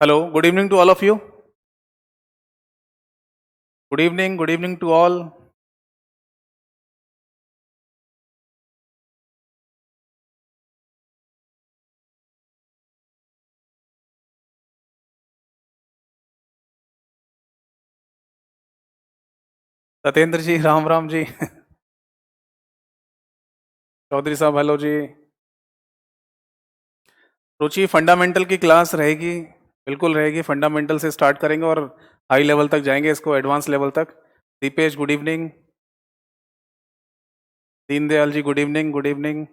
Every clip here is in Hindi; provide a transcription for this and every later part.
Hello, good evening to all of you. Good evening to all. Satyendra जी, राम राम जी। चौधरी साहब, हेलो जी। रुचि, फंडामेंटल की क्लास रहेगी, बिल्कुल रहेगी। फंडामेंटल से स्टार्ट करेंगे और हाई लेवल तक जाएंगे, इसको एडवांस लेवल तक। Deepesh, good evening. Deendayal ji, good evening, good evening.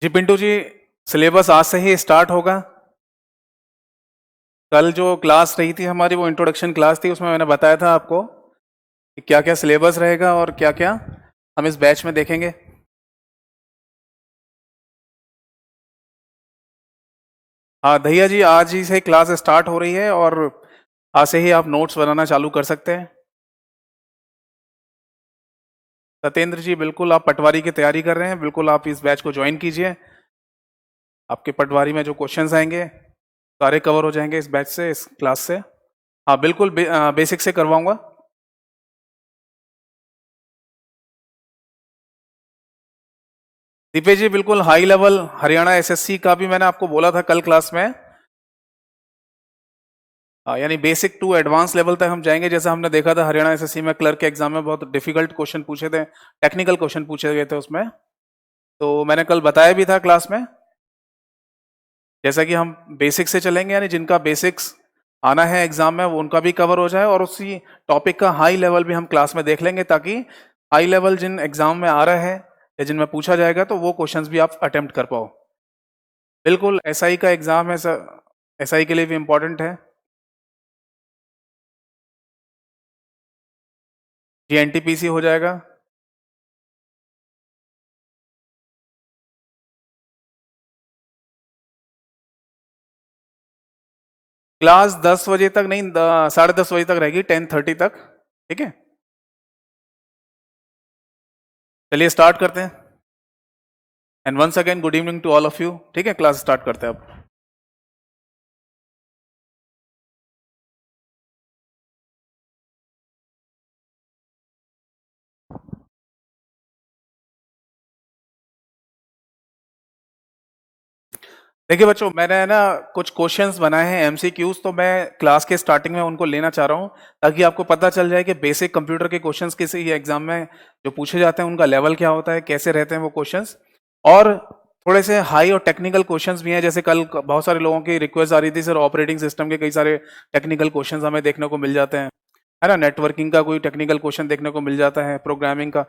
जी पिंटू जी, सिलेबस आज से ही स्टार्ट होगा। कल जो क्लास रही थी हमारी, वो इंट्रोडक्शन क्लास थी, उसमें मैंने बताया था आपको कि क्या क्या सिलेबस रहेगा और क्या क्या हम इस बैच में देखेंगे। हाँ दहिया जी, आज ही से क्लास स्टार्ट हो रही है और आज से ही आप नोट्स बनाना चालू कर सकते हैं। सत्येंद्र जी, बिल्कुल आप पटवारी की तैयारी कर रहे हैं, बिल्कुल आप इस बैच को ज्वाइन कीजिए। आपके पटवारी में जो क्वेश्चंस आएंगे सारे कवर हो जाएंगे इस बैच से, इस क्लास से। हाँ बिल्कुल, बेसिक से करवाऊंगा। दीपेश जी, बिल्कुल हाई लेवल हरियाणा एसएससी का भी मैंने आपको बोला था कल क्लास में। यानी बेसिक टू एडवांस लेवल तक हम जाएंगे। जैसा हमने देखा था हरियाणा एसएससी में क्लर्क के एग्जाम में बहुत डिफिकल्ट क्वेश्चन पूछे थे, टेक्निकल क्वेश्चन पूछे गए थे उसमें। तो मैंने कल बताया भी था क्लास में, जैसा कि हम बेसिक से चलेंगे, यानी जिनका बेसिक्स आना है एग्जाम में वो उनका भी कवर हो जाए, और उसी टॉपिक का हाई लेवल भी हम क्लास में देख लेंगे, ताकि हाई लेवल जिन एग्जाम में आ रहा है या जिनमें पूछा जाएगा तो वो क्वेश्चंस भी आप अटेम्प्ट कर पाओ। बिल्कुल, एसआई का एग्जाम है सर, एसआई के लिए भी इम्पोर्टेंट है। जी एनटीपीसी हो जाएगा। क्लास 10 बजे तक नहीं, 10:30 बजे तक रहेगी, 10:30 तक। ठीक है, चलिए स्टार्ट करते हैं। And once again good evening to all of you. ठीक है, क्लास स्टार्ट करते हैं अब। देखिए बच्चों, मैंने ना कुछ क्वेश्चंस बनाए हैं एमसीक्यूज, तो मैं क्लास के स्टार्टिंग में उनको लेना चाह रहा हूं, ताकि आपको पता चल जाए कि बेसिक कंप्यूटर के क्वेश्चंस किसी एग्जाम में जो पूछे जाते हैं उनका लेवल क्या होता है, कैसे रहते हैं वो क्वेश्चंस। और थोड़े से हाई और टेक्निकल क्वेश्चंस भी हैं। जैसे कल बहुत सारे लोगों की रिक्वेस्ट आ रही थी, सर ऑपरेटिंग सिस्टम के कई सारे टेक्निकल क्वेश्चंस हमें देखने को मिल जाते हैं, है ना। नेटवर्किंग का कोई टेक्निकल क्वेश्चन देखने को मिल जाता है, प्रोग्रामिंग का।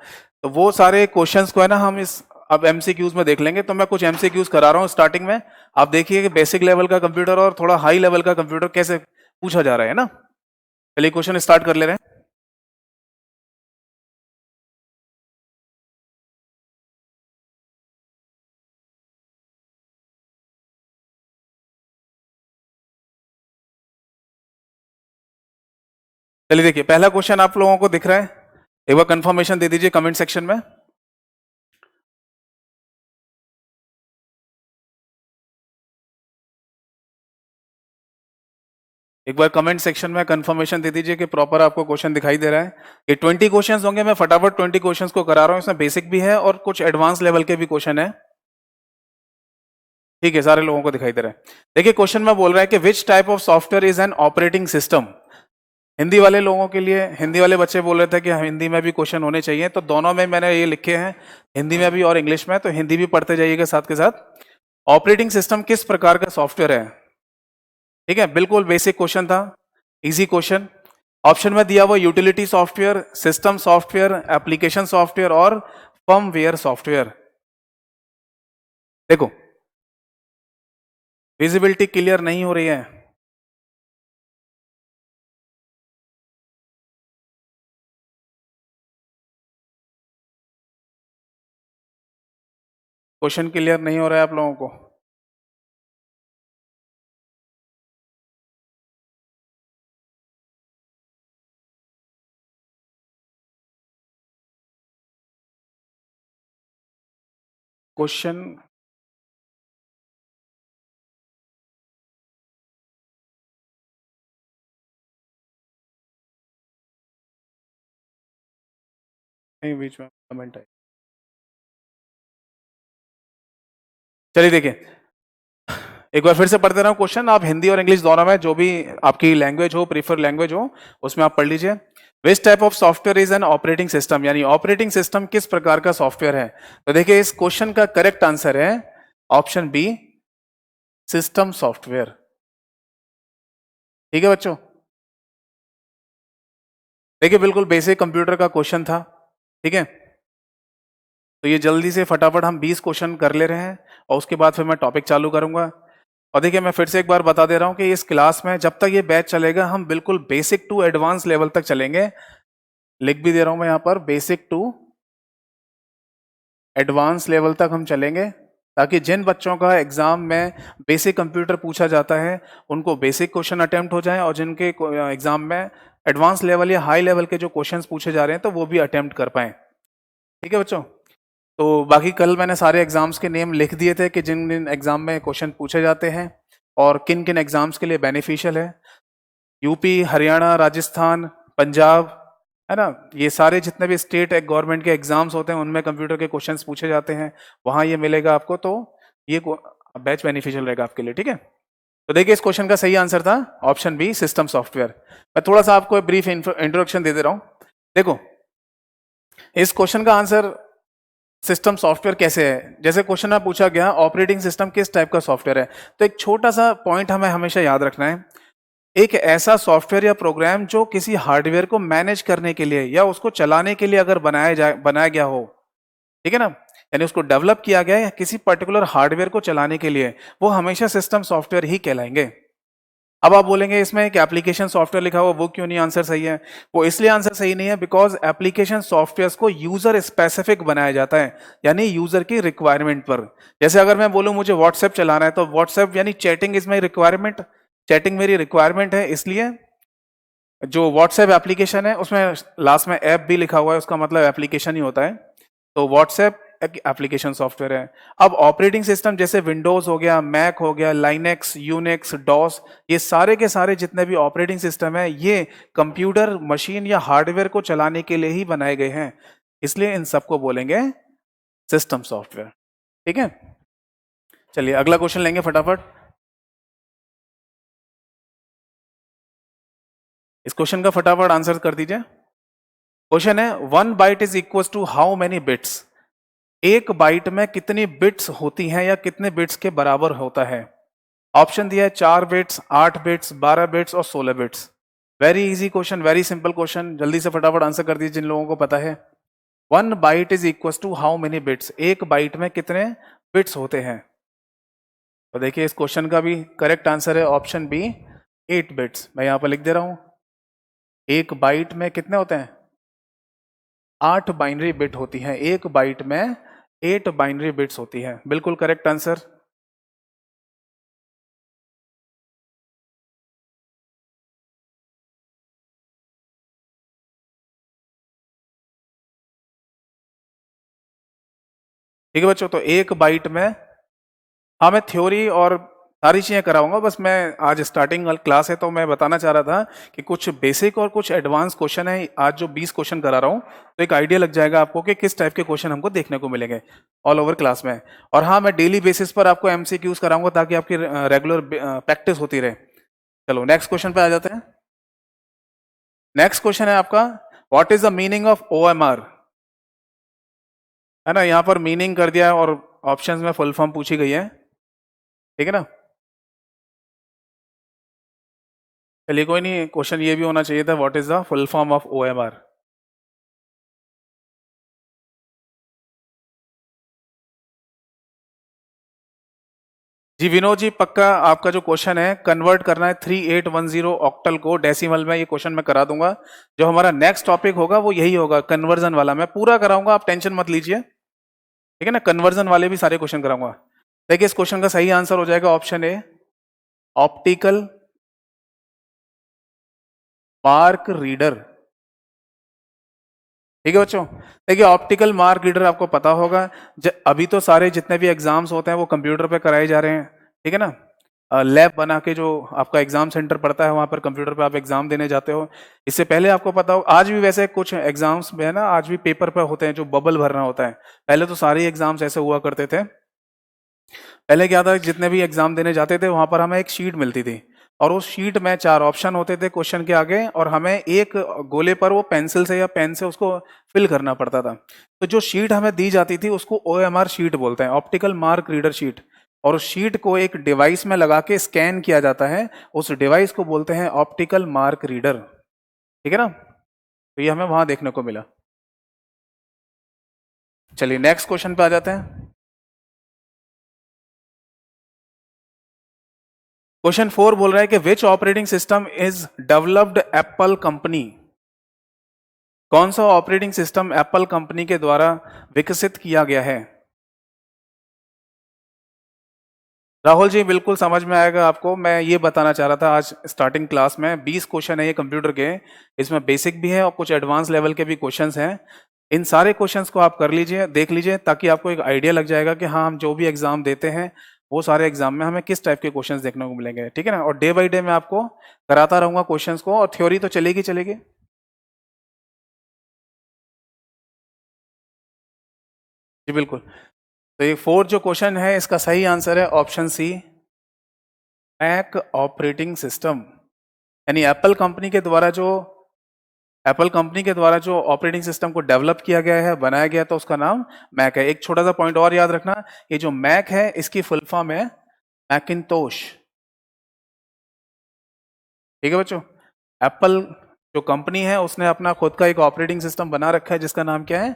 तो वो सारे क्वेश्चंस को है ना हम इस अब एमसीक्यूज में देख लेंगे। तो मैं कुछ एमसीक्यूज करा रहा हूँ स्टार्टिंग में। आप देखिए कि बेसिक लेवल का कंप्यूटर और थोड़ा हाई लेवल का कंप्यूटर कैसे पूछा जा रहा है ना। चलिए क्वेश्चन स्टार्ट कर ले रहे हैं। चलिए देखिए, पहला क्वेश्चन आप लोगों को दिख रहा है, एक बार कंफर्मेशन दे दीजिए कमेंट सेक्शन में। एक बार कमेंट सेक्शन में कंफर्मेशन दे दीजिए कि प्रॉपर आपको क्वेश्चन दिखाई दे रहा है। ये 20 क्वेश्चंस होंगे, मैं फटाफट 20 क्वेश्चंस को करा रहा हूँ। इसमें बेसिक भी है और कुछ एडवांस लेवल के भी क्वेश्चन है। ठीक है, सारे लोगों को दिखाई दे रहा है। देखिए क्वेश्चन में बोल रहा है कि which type of software is an operating system. Hindi वाले लोगों के लिए, हिंदी वाले बच्चे बोल रहे थे कि हिंदी में भी क्वेश्चन होने चाहिए, तो दोनों में मैंने ये लिखे हैं, हिंदी में भी और इंग्लिश में। तो हिंदी भी पढ़ते जाइएगा साथ के साथ। ऑपरेटिंग सिस्टम किस प्रकार का सॉफ्टवेयर है। ठीक है, बिल्कुल बेसिक क्वेश्चन था, इजी क्वेश्चन। ऑप्शन में दिया हुआ utility software, system software, application software और फर्मवेयर सॉफ्टवेयर। देखो, विजिबिलिटी क्लियर नहीं हो रही है। क्वेश्चन क्लियर नहीं हो रहा है आप लोगों को। क्वेश्चन नहीं, बीच में कमेंट है। चलिए देखिए, एक बार फिर से पढ़ दे रहा हूँ क्वेश्चन, आप हिंदी और इंग्लिश दोनों में जो भी आपकी लैंग्वेज हो, प्रीफर लैंग्वेज हो, उसमें आप पढ़ लीजिए। Which type of software is an operating system, यानी ऑपरेटिंग सिस्टम किस प्रकार का सॉफ्टवेयर है। तो देखिए इस क्वेश्चन का करेक्ट आंसर है ऑप्शन बी, सिस्टम सॉफ्टवेयर। ठीक है बच्चों, देखिए बिल्कुल बेसिक कंप्यूटर का क्वेश्चन था। ठीक है, तो ये जल्दी से फटाफट हम 20 क्वेश्चन कर ले रहे हैं और उसके बाद फिर मैं टॉपिक चालू करूंगा। और देखिए मैं फिर से एक बार बता दे रहा हूं कि इस क्लास में जब तक ये बैच चलेगा हम बिल्कुल बेसिक टू एडवांस लेवल तक चलेंगे। लिख भी दे रहा हूं मैं यहां पर, बेसिक टू एडवांस लेवल तक हम चलेंगे, ताकि जिन बच्चों का एग्जाम में बेसिक कंप्यूटर पूछा जाता है उनको बेसिक क्वेश्चन अटेम्प्ट हो जाए, और जिनके एग्जाम में एडवांस लेवल या हाई लेवल के जो क्वेश्चंस पूछे जा रहे हैं तो वो भी अटेम्प्ट कर पाए। ठीक है बच्चों, तो बाकी कल मैंने सारे एग्जाम्स के नेम लिख दिए थे कि जिन जिन एग्जाम में क्वेश्चन पूछे जाते हैं और किन किन एग्जाम्स के लिए बेनिफिशियल है। यूपी, हरियाणा, राजस्थान, पंजाब, है ना, ये सारे जितने भी स्टेट गवर्नमेंट के एग्जाम्स होते हैं उनमें कंप्यूटर के क्वेश्चंस पूछे जाते हैं, वहां ये मिलेगा आपको, तो ये बैच बेनिफिशियल रहेगा आपके लिए। ठीक है, तो देखिए इस क्वेश्चन का सही आंसर था ऑप्शन बी, सिस्टम सॉफ्टवेयर। मैं थोड़ा सा आपको ब्रीफ इंट्रोडक्शन दे दे रहा हूं। देखो इस क्वेश्चन का आंसर सिस्टम सॉफ्टवेयर कैसे है, जैसे क्वेश्चन में पूछा गया ऑपरेटिंग सिस्टम किस टाइप का सॉफ्टवेयर है, तो एक छोटा सा पॉइंट हमें हमेशा याद रखना है, एक ऐसा सॉफ्टवेयर या प्रोग्राम जो किसी हार्डवेयर को मैनेज करने के लिए या उसको चलाने के लिए अगर बनाया गया हो, ठीक है ना, यानी उसको डेवलप किया गया है किसी पर्टिकुलर हार्डवेयर को चलाने के लिए, वो हमेशा सिस्टम सॉफ्टवेयर ही कहलाएंगे। अब आप बोलेंगे इसमें एक एप्लीकेशन सॉफ्टवेयर लिखा हुआ, वो क्यों नहीं आंसर सही है। वो इसलिए आंसर सही नहीं है बिकॉज एप्लीकेशन सॉफ्टवेयर को यूजर स्पेसिफिक बनाया जाता है, यानी यूजर की रिक्वायरमेंट पर। जैसे अगर मैं बोलूं मुझे व्हाट्सएप चलाना है, तो व्हाट्सएप यानी chatting is my requirement, chatting मेरी रिक्वायरमेंट है, इसलिए जो व्हाट्सएप एप्लीकेशन है उसमें लास्ट में ऐप भी लिखा हुआ है, उसका मतलब एप्लीकेशन ही होता है, तो व्हाट्सएप एक एप्लीकेशन सॉफ्टवेयर है। अब ऑपरेटिंग सिस्टम जैसे विंडोज हो गया, मैक हो गया, लाइनेक्स, यूनिक्स, डॉस, ये सारे के सारे जितने भी ऑपरेटिंग सिस्टम है ये कंप्यूटर मशीन या हार्डवेयर को चलाने के लिए ही बनाए गए हैं, इसलिए इन सबको बोलेंगे सिस्टम सॉफ्टवेयर। ठीक है, चलिए अगला क्वेश्चन लेंगे फटाफट। इस क्वेश्चन का फटाफट आंसर कर दीजिए। क्वेश्चन है 1 byte is equal to how many bits, एक बाइट में कितनी बिट्स होती हैं या कितने बिट्स के बराबर होता है। ऑप्शन दिया है 4 बिट्स, 8 बिट्स, 12 बिट्स और 16 bits. Very easy question, very simple question, जल्दी से फटाफट आंसर कर दीजिए जिन लोगों को पता है। 1 byte is equal to how many bits, एक बाइट में कितने बिट्स होते हैं। तो देखिए इस क्वेश्चन का भी करेक्ट आंसर है ऑप्शन बी, 8 बिट्स। मैं यहां पर लिख दे रहा हूं, एक बाइट में कितने होते हैं, 8 बाइनरी बिट होती हैं, एक बाइट में 8 बाइनरी बिट्स होती हैं, बिल्कुल करेक्ट आंसर। ठीक है बच्चों, तो एक बाइट में, हाँ मैं थ्योरी और सारी चीजें कराऊंगा, बस मैं आज स्टार्टिंग क्लास है तो मैं बताना चाह रहा था कि कुछ बेसिक और कुछ एडवांस क्वेश्चन है आज जो 20 क्वेश्चन करा रहा हूँ, तो एक आइडिया लग जाएगा आपको कि किस टाइप के क्वेश्चन हमको देखने को मिलेंगे ऑल ओवर क्लास में। और हाँ मैं डेली बेसिस पर आपको एमसीक्यूज कराऊंगा ताकि आपकी रेगुलर प्रैक्टिस होती रहे। चलो नेक्स्ट क्वेश्चन पे आ जाते हैं। नेक्स्ट क्वेश्चन है आपका, what is the meaning of OMR, है ना, यहाँ पर मीनिंग कर दिया है और ऑप्शंस में फुल फॉर्म पूछी गई है। ठीक है ना, चलिए कोई नहीं, क्वेश्चन ये भी होना चाहिए था, what is the full form of OMR. जी विनोद जी, पक्का आपका जो क्वेश्चन है कन्वर्ट करना है 3810 ऑक्टल को डेसिमल में, ये क्वेश्चन मैं करा दूंगा। जो हमारा नेक्स्ट टॉपिक होगा वो यही होगा, कन्वर्जन वाला मैं पूरा कराऊंगा, आप टेंशन मत लीजिए। ठीक है ना, कन्वर्जन वाले भी सारे क्वेश्चन कराऊंगा। देखिए इस क्वेश्चन का सही आंसर हो जाएगा option A, optical mark reader. ठीक है बच्चों। देखिए ऑप्टिकल मार्क रीडर आपको पता होगा, अभी तो सारे जितने भी एग्जाम्स होते हैं वो कंप्यूटर पे कराए जा रहे हैं, ठीक है ना। लैब बना के जो आपका एग्जाम सेंटर पड़ता है वहां पर कंप्यूटर पे आप एग्जाम देने जाते हो। इससे पहले आपको पता हो, आज भी वैसे कुछ एग्जाम्स में है ना, आज भी पेपर पे होते हैं जो बबल भरना होता है। पहले तो सारे एग्जाम्स ऐसे हुआ करते थे। पहले क्या था, जितने भी एग्जाम देने जाते थे वहां पर हमें एक शीट मिलती थी, और उस शीट में 4 ऑप्शन होते थे क्वेश्चन के आगे, और हमें एक गोले पर वो पेंसिल से या पेन से उसको फिल करना पड़ता था। तो जो शीट हमें दी जाती थी उसको OMR शीट बोलते हैं, ऑप्टिकल मार्क रीडर शीट। और उस शीट को एक डिवाइस में लगा के स्कैन किया जाता है, उस डिवाइस को बोलते हैं ऑप्टिकल मार्क रीडर। ठीक है ना, तो ये हमें वहां देखने को मिला। चलिए नेक्स्ट क्वेश्चन पे आ जाते हैं। क्वेश्चन 4 बोल रहा है कि which operating system is developed Apple company. कौन सा ऑपरेटिंग सिस्टम एप्पल कंपनी के द्वारा विकसित किया गया है। राहुल जी बिल्कुल समझ में आएगा आपको। मैं ये बताना चाह रहा था, आज स्टार्टिंग क्लास में 20 क्वेश्चन है ये कंप्यूटर के, इसमें बेसिक भी है और कुछ एडवांस लेवल के भी क्वेश्चंस हैं। इन सारे क्वेश्चंस को आप कर लीजिए, देख लीजिए, ताकि आपको एक आइडिया लग जाएगा कि हाँ, हम जो भी एग्जाम देते हैं वो सारे एग्जाम में हमें किस टाइप के क्वेश्चंस देखने को मिलेंगे। ठीक है ना, और डे बाई डे मैं आपको कराता रहूंगा क्वेश्चंस को, और थ्योरी तो चलेगी चलेगी। जी बिल्कुल। तो ये 4 जो क्वेश्चन है इसका सही आंसर है option C, Mac operating system. यानी एप्पल कंपनी के द्वारा जो ऑपरेटिंग सिस्टम को डेवलप किया गया है, बनाया गया, तो उसका नाम मैक है। एक छोटा सा पॉइंट और याद रखना, ये जो मैक है इसकी फुल फॉर्म है मैकिंतोश। ठीक है बच्चों, एप्पल जो कंपनी है उसने अपना खुद का एक ऑपरेटिंग सिस्टम बना रखा है जिसका नाम क्या है,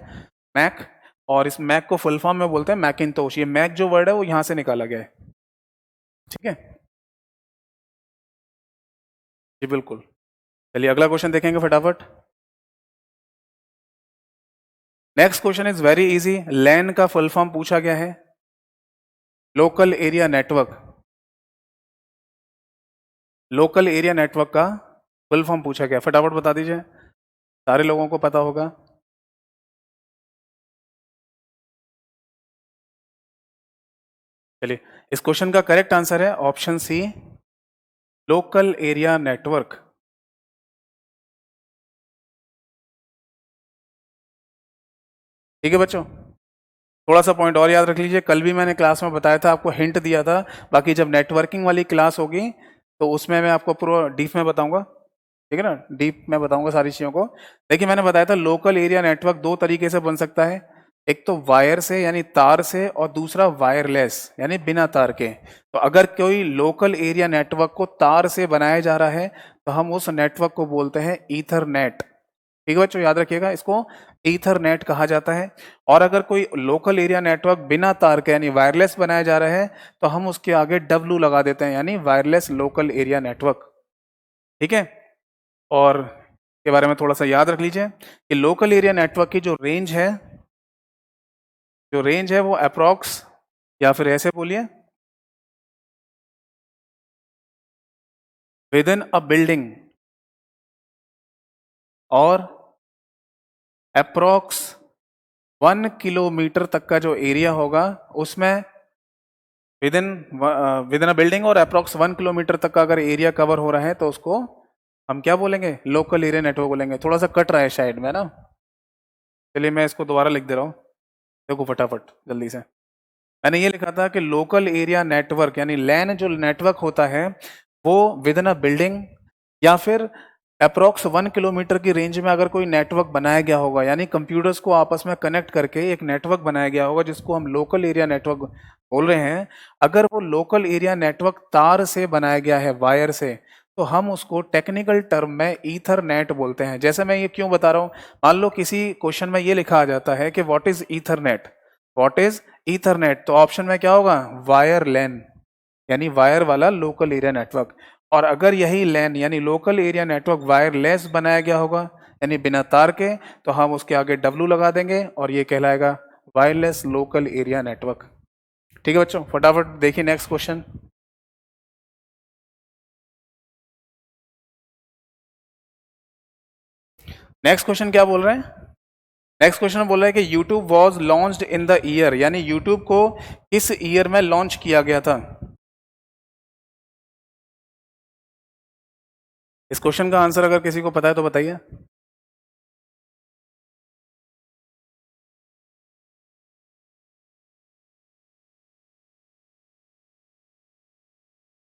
मैक। और इस मैक को फुल फॉर्म में बोलते हैं मैकिंतोश। ये मैक जो वर्ड है वो यहां से निकाला गया है। ठीक है, जी बिल्कुल। चलिए अगला क्वेश्चन देखेंगे फटाफट। Next question is very easy. LAN का फुल फॉर्म पूछा गया है, local area network. Local area network का फुल फॉर्म पूछा गया, फटाफट बता दीजिए, सारे लोगों को पता होगा। चलिए, इस क्वेश्चन का करेक्ट आंसर है option C, local area network. ठीक है बच्चों, थोड़ा सा पॉइंट और याद रख लीजिए, कल भी मैंने क्लास में बताया था, आपको हिंट दिया था। बाकी जब नेटवर्किंग वाली क्लास होगी तो उसमें मैं आपको पूरा डीप में बताऊंगा। ठीक है ना, डीप में बताऊंगा सारी चीजों को। देखिए मैंने बताया था लोकल एरिया नेटवर्क 2 तरीके से बन सकता है, एक तो वायर से यानी तार से, और दूसरा वायरलेस यानी बिना तार के। तो अगर कोई लोकल एरिया नेटवर्क को तार से बनाया जा रहा है तो हम उस नेटवर्क को बोलते हैं ईथरनेट। ठीक है बच्चों, याद रखिएगा, इसको ईथरनेट कहा जाता है। और अगर कोई लोकल एरिया नेटवर्क बिना तार के यानी वायरलेस बनाया जा रहा है तो हम उसके आगे डब्ल्यू लगा देते हैं, यानी वायरलेस लोकल एरिया नेटवर्क। ठीक है, और के बारे में थोड़ा सा याद रख लीजिए कि लोकल एरिया नेटवर्क की जो रेंज है वो अप्रोक्स, या फिर ऐसे बोलिए, विद इन अ बिल्डिंग, और अप्रोक्स 1 किलोमीटर तक का जो एरिया होगा उसमें, विद इन अ बिल्डिंग और अप्रोक्स 1 किलोमीटर तक का अगर एरिया कवर हो रहा है तो उसको हम क्या बोलेंगे, लोकल एरिया नेटवर्क बोलेंगे। थोड़ा सा कट रहा है शायद में ना, चलिए मैं इसको दोबारा लिख दे रहा हूँ, देखो फटाफट जल्दी से। मैंने ये लिखा था कि लोकल एरिया नेटवर्क यानी लैन जो नेटवर्क होता है वो विद इन अ बिल्डिंग या फिर अप्रोक्स 1 किलोमीटर की रेंज में अगर कोई नेटवर्क बनाया गया होगा, यानी कंप्यूटर्स को आपस में कनेक्ट करके एक नेटवर्क बनाया गया होगा जिसको हम लोकल एरिया नेटवर्क बोल रहे हैं। अगर वो लोकल एरिया नेटवर्क तार से बनाया गया है, वायर से, तो हम उसको टेक्निकल टर्म में ईथरनेट बोलते हैं। जैसे मैं ये क्यों बता रहा हूँ, मान लो किसी क्वेश्चन में ये लिखा आ जाता है कि what is Ethernet, what is Ethernet, तो ऑप्शन में क्या होगा, वायर लैन, यानी वायर वाला लोकल एरिया नेटवर्क। और अगर यही लैन यानी लोकल एरिया नेटवर्क वायरलेस बनाया गया होगा यानी बिना तार के, तो हम उसके आगे डब्ल्यू लगा देंगे और ये कहलाएगा वायरलेस लोकल एरिया नेटवर्क। ठीक है बच्चों, फटाफट देखिए नेक्स्ट क्वेश्चन। नेक्स्ट क्वेश्चन क्या बोल रहे हैं, नेक्स्ट क्वेश्चन बोल रहा है कि YouTube was launched in the year, यानी YouTube को किस ईयर में लॉन्च किया गया था। इस क्वेश्चन का आंसर अगर किसी को पता है तो बताइए।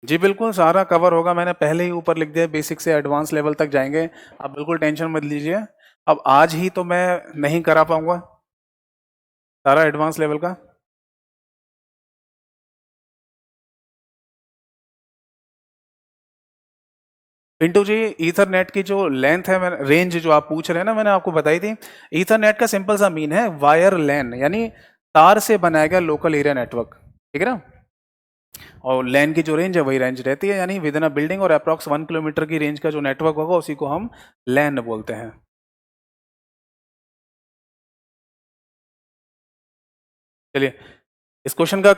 जी बिल्कुल, सारा कवर होगा, मैंने पहले ही ऊपर लिख दिया, बेसिक से एडवांस लेवल तक जाएंगे, आप बिल्कुल टेंशन मत लीजिए। अब आज ही तो मैं नहीं करा पाऊंगा सारा एडवांस लेवल का। पिंटू जी, ईथरनेट की जो लेंथ है, मैंने रेंज जो आप पूछ रहे हैं ना, मैंने आपको बताई थी। ईथरनेट का सिंपल सा मीन है वायर लैन, यानी तार से बनाया गया लोकल एरिया नेटवर्क, ठीक है ना। और लैन की जो रेंज है वही रेंज रहती है, यानी विद इन अ बिल्डिंग और अप्रॉक्स 1 किलोमीटर की रेंज का जो नेटवर्क होगा उसी को हम लैन बोलते हैं। चलिए, इस क्वेश्चन का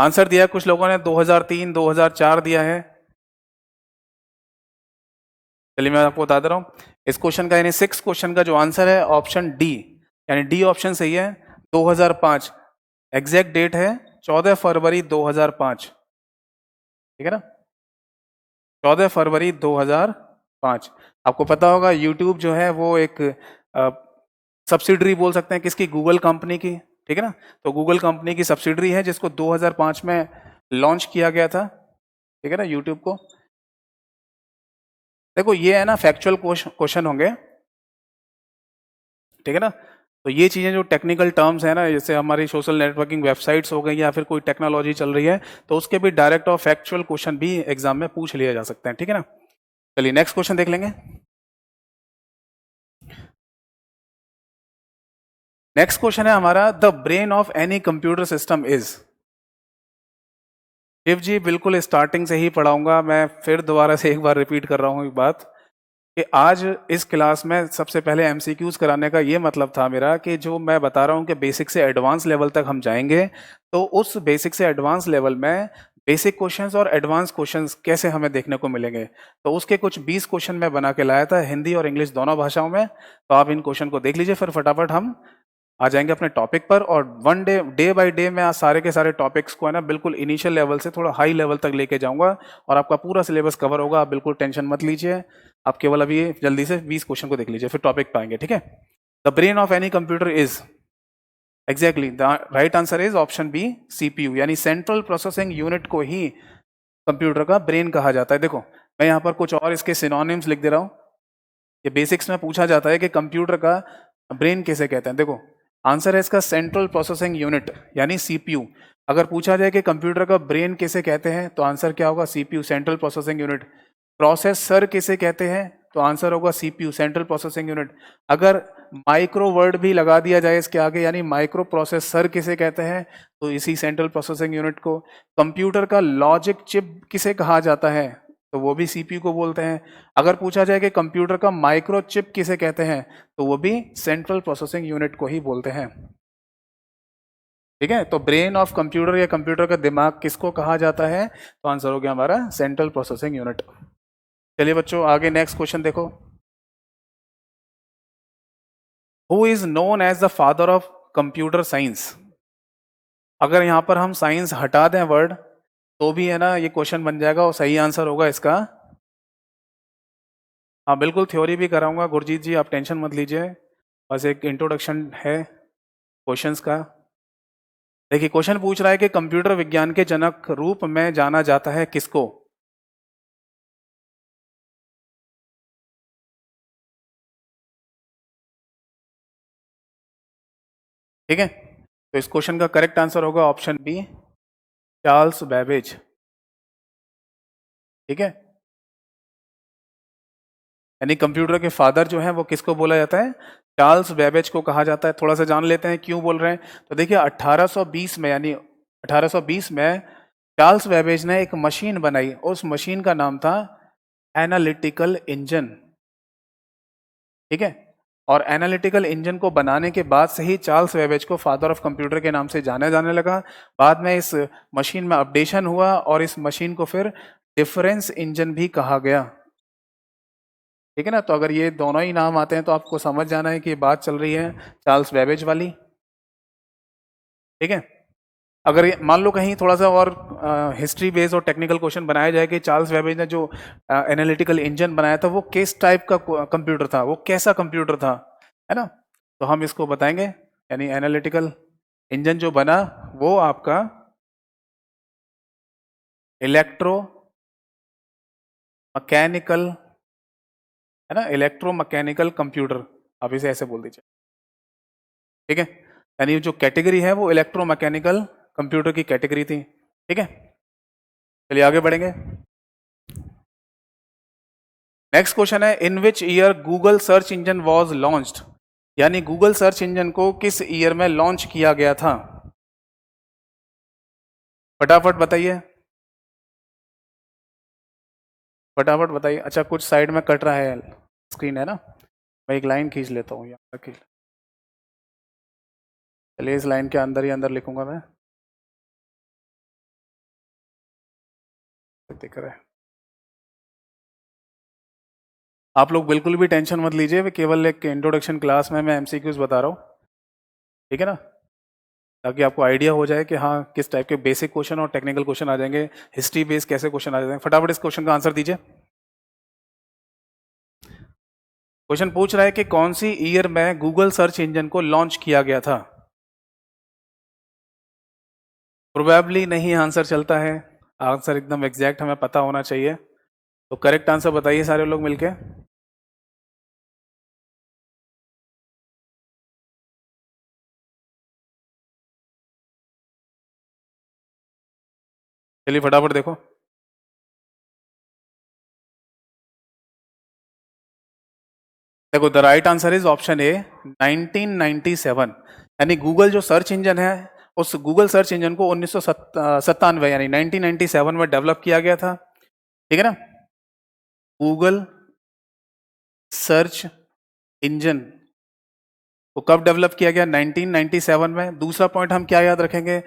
आंसर दिया है कुछ लोगों ने 2003 2004 दिया है। चलिए मैं आपको बता दे रहा हूँ इस क्वेश्चन का, यानी 6 क्वेश्चन का जो आंसर है ऑप्शन डी, यानी डी ऑप्शन सही है। 2005 एग्जैक्ट डेट है, 14 फरवरी 2005, ठीक है ना, 14 फरवरी 2005। आपको पता होगा यूट्यूब जो है वो एक सब्सिडरी बोल सकते हैं किसकी, गूगल कंपनी की, ठीक है ना। तो गूगल कंपनी की सब्सिडरी है जिसको 2005 में लॉन्च किया गया था, ठीक है ना, यूट्यूब को। देखो ये है ना फैक्चुअल क्वेश्चन होंगे, ठीक है ना। तो ये चीजें जो टेक्निकल टर्म्स है ना, जैसे हमारी सोशल नेटवर्किंग वेबसाइट्स हो गई या फिर कोई टेक्नोलॉजी चल रही है, तो उसके भी डायरेक्ट और फैक्चुअल क्वेश्चन भी एग्जाम में पूछ लिए जा सकते हैं, ठीक है ना। चलिए नेक्स्ट क्वेश्चन देख लेंगे। नेक्स्ट क्वेश्चन है हमारा, the brain of any computer system is. Shiv ji बिल्कुल स्टार्टिंग से ही पढ़ाऊंगा, मैं फिर दोबारा से एक बार रिपीट कर रहा हूँ एक बात, कि आज इस क्लास में सबसे पहले एमसीक्यूज कराने का ये मतलब था मेरा कि जो मैं बता रहा हूँ कि बेसिक से एडवांस लेवल तक हम जाएंगे, तो उस बेसिक से एडवांस लेवल में बेसिक क्वेश्चंस और एडवांस क्वेश्चंस कैसे हमें देखने को मिलेंगे, तो उसके कुछ 20 क्वेश्चन मैं बना के लाया था हिंदी और इंग्लिश दोनों भाषाओं में। तो आप इन क्वेश्चन को देख लीजिए, फिर फटाफट हम आ जाएंगे अपने टॉपिक पर। और one day day by day मैं आज सारे के सारे टॉपिक्स को है ना बिल्कुल इनिशियल लेवल से थोड़ा हाई लेवल तक लेके जाऊंगा, और आपका पूरा सिलेबस कवर होगा, आप बिल्कुल टेंशन मत लीजिए। आप केवल अभी जल्दी से 20 क्वेश्चन को देख लीजिए, फिर टॉपिक पाएंगे, ठीक है। The brain of any computer is, exactly the right answer is option B, CPU, यानी सेंट्रल प्रोसेसिंग यूनिट को ही कंप्यूटर का ब्रेन कहा जाता है। देखो मैं यहाँ पर कुछ और इसके सिनोनिम्स लिख दे रहा हूँ, ये बेसिक्स में पूछा जाता है कि कंप्यूटर का ब्रेन किसे कहते हैं। देखो आंसर है इसका सेंट्रल प्रोसेसिंग यूनिट, यानी सीपीयू। अगर पूछा जाए कि कंप्यूटर का ब्रेन किसे कहते हैं, तो आंसर क्या होगा, CPU, central processing unit. Processor किसे कहते हैं, तो आंसर होगा सीपीयू, सेंट्रल प्रोसेसिंग यूनिट। अगर माइक्रो वर्ड भी लगा दिया जाए इसके आगे, यानी माइक्रो प्रोसेसर किसे कहते हैं, तो इसी सेंट्रल प्रोसेसिंग यूनिट को। कंप्यूटर का लॉजिक चिप किसे कहा जाता है, तो वो भी सीपीयू को बोलते हैं। अगर पूछा जाए कि कंप्यूटर का माइक्रो चिप किसे कहते हैं, तो वो भी सेंट्रल प्रोसेसिंग यूनिट को ही बोलते हैं, ठीक है। तो ब्रेन ऑफ कंप्यूटर या कंप्यूटर का दिमाग किसको कहा जाता है, तो आंसर हो गया हमारा सेंट्रल प्रोसेसिंग यूनिट। चलिए बच्चों आगे नेक्स्ट क्वेश्चन देखो। Who is known as the father of computer science. अगर यहां पर हम साइंस हटा दें वर्ड, तो भी है ना ये क्वेश्चन बन जाएगा, और सही आंसर होगा इसका, हाँ बिल्कुल थ्योरी भी कराऊंगा गुरजीत जी, आप टेंशन मत लीजिए, बस एक इंट्रोडक्शन है क्वेश्चंस का। देखिए क्वेश्चन पूछ रहा है कि कंप्यूटर विज्ञान के जनक रूप में जाना जाता है किसको। ठीक है, तो इस क्वेश्चन का करेक्ट आंसर होगा ऑप्शन बी, चार्ल्स बेबेज, ठीक है। यानी कंप्यूटर के फादर जो है वो किसको बोला जाता है, चार्ल्स बेबेज को कहा जाता है। थोड़ा सा जान लेते हैं क्यों बोल रहे हैं। तो देखिए 1820 में, यानी 1820 में चार्ल्स बेबेज ने एक मशीन बनाई, उस मशीन का नाम था एनालिटिकल इंजन, ठीक है। और एनालिटिकल इंजन को बनाने के बाद से ही चार्ल्स बेबेज को फादर ऑफ कंप्यूटर के नाम से जाना जाने लगा। बाद में इस मशीन में अपडेशन हुआ और इस मशीन को फिर डिफरेंस इंजन भी कहा गया, ठीक है ना। तो अगर ये दोनों ही नाम आते हैं तो आपको समझ जाना है कि बात चल रही है चार्ल्स बेबेज वाली। ठीक है। अगर मान लो कहीं थोड़ा सा और हिस्ट्री बेस्ड और टेक्निकल क्वेश्चन बनाया जाए कि चार्ल्स बेबेज ने जो एनालिटिकल इंजन बनाया था वो किस टाइप का कंप्यूटर था, वो कैसा कंप्यूटर था, है ना। तो हम इसको बताएंगे, यानी एनालिटिकल इंजन जो बना वो आपका इलेक्ट्रो मैकेनिकल, है ना, इलेक्ट्रो मैकेनिकल कंप्यूटर, आप इसे ऐसे बोल दीजिए। ठीक है, यानी जो कैटेगरी है वो इलेक्ट्रो मैकेनिकल कंप्यूटर की कैटेगरी थी। ठीक है, चलिए आगे बढ़ेंगे। नेक्स्ट क्वेश्चन है, in which year Google search engine was launched, यानी गूगल सर्च इंजन को किस ईयर में लॉन्च किया गया था। फटाफट बताइए, फटाफट बताइए। अच्छा, कुछ साइड में कट रहा है स्क्रीन, है ना। मैं एक लाइन खींच लेता हूँ यहाँ तक। चलिए इस लाइन के अंदर ही अंदर लिखूंगा मैं, दिख रहा है। आप लोग बिल्कुल भी टेंशन मत लीजिए, केवल एक इंट्रोडक्शन क्लास में मैं एमसीक्यूज बता रहा हूँ। ठीक है ना, ताकि आपको आइडिया हो जाए कि हाँ किस टाइप के बेसिक क्वेश्चन और टेक्निकल क्वेश्चन आ जाएंगे, हिस्ट्री बेस्ड कैसे क्वेश्चन आ जाएंगे। फटाफट इस क्वेश्चन का आंसर दीजिए। क्वेश्चन पूछ रहा है कि कौन सी ईयर में गूगल सर्च इंजन को लॉन्च किया गया था। प्रोबेबली नहीं आंसर चलता है, आंसर एकदम एग्जैक्ट हमें पता होना चाहिए। तो करेक्ट आंसर बताइए सारे लोग मिलके। चलिए फटाफट देखो। देखो the right answer is option A 1997। यानी गूगल जो सर्च इंजन है, उस गूगल सर्च इंजन को 1997 यानी 1997 में डेवलप किया गया था। ठीक है ना। गूगल सर्च इंजन को कब डेवलप किया गया, 1997 में। दूसरा पॉइंट हम क्या याद रखेंगे,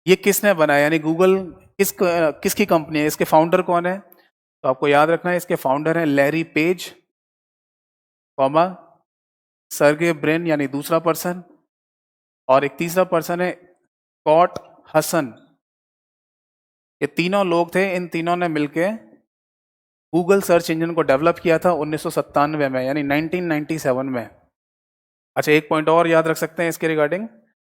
ये किसने बनाया, यानी गूगल किसकी कंपनी है, इसके फाउंडर कौन है। तो आपको याद रखना है इसके फाउंडर है लैरी पेज, कॉमा सर्गे ब्रेन यानी दूसरा पर्सन, और एक तीसरा पर्सन है स्कॉट हसन। ये तीनों लोग थे, इन तीनों ने मिलके गूगल सर्च इंजन को डेवलप किया था 1997 में, यानी 1997 में। अच्छा, एक पॉइंट और याद रख सकते हैं इसके रिगार्डिंग,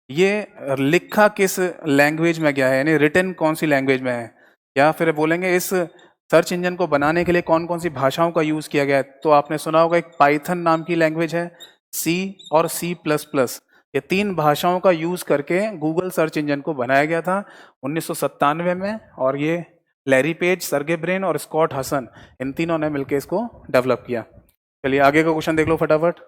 ये लिखा किस लैंग्वेज में गया है, यानी रिटन कौन सी लैंग्वेज में है, या फिर बोलेंगे इस सर्च इंजन को बनाने के लिए कौन कौन सी भाषाओं का यूज किया गया है। तो आपने सुना होगा एक पाइथन नाम की लैंग्वेज है, सी और C++। ये तीन भाषाओं का यूज करके गूगल सर्च इंजन को बनाया गया था 1997 में, और ये लैरी पेज, सर्गे ब्रेन और स्कॉट हसन, इन तीनों ने मिलकर इसको डेवलप किया। चलिए आगे का क्वेश्चन देख लो फटाफट।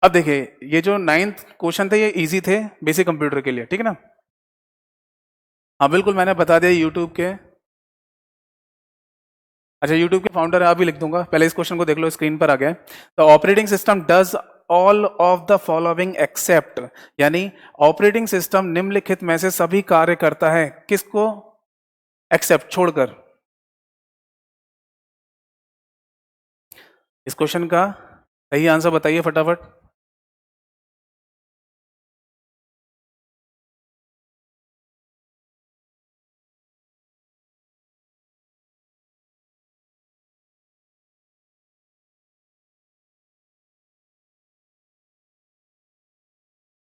अब देखिए, ये जो 9th क्वेश्चन थे ये इजी थे बेसिक कंप्यूटर के लिए, ठीक है ना। हाँ बिल्कुल, मैंने बता दिया यूट्यूब के। अच्छा, यूट्यूब के फाउंडर है, अभी लिख दूंगा, पहले इस क्वेश्चन को देख लो, स्क्रीन पर आ गया। The operating system does all of the following except, यानी ऑपरेटिंग सिस्टम निम्नलिखित में से सभी कार्य करता है, किसको एक्सेप्ट छोड़कर। इस क्वेश्चन का सही आंसर बताइए फटाफट।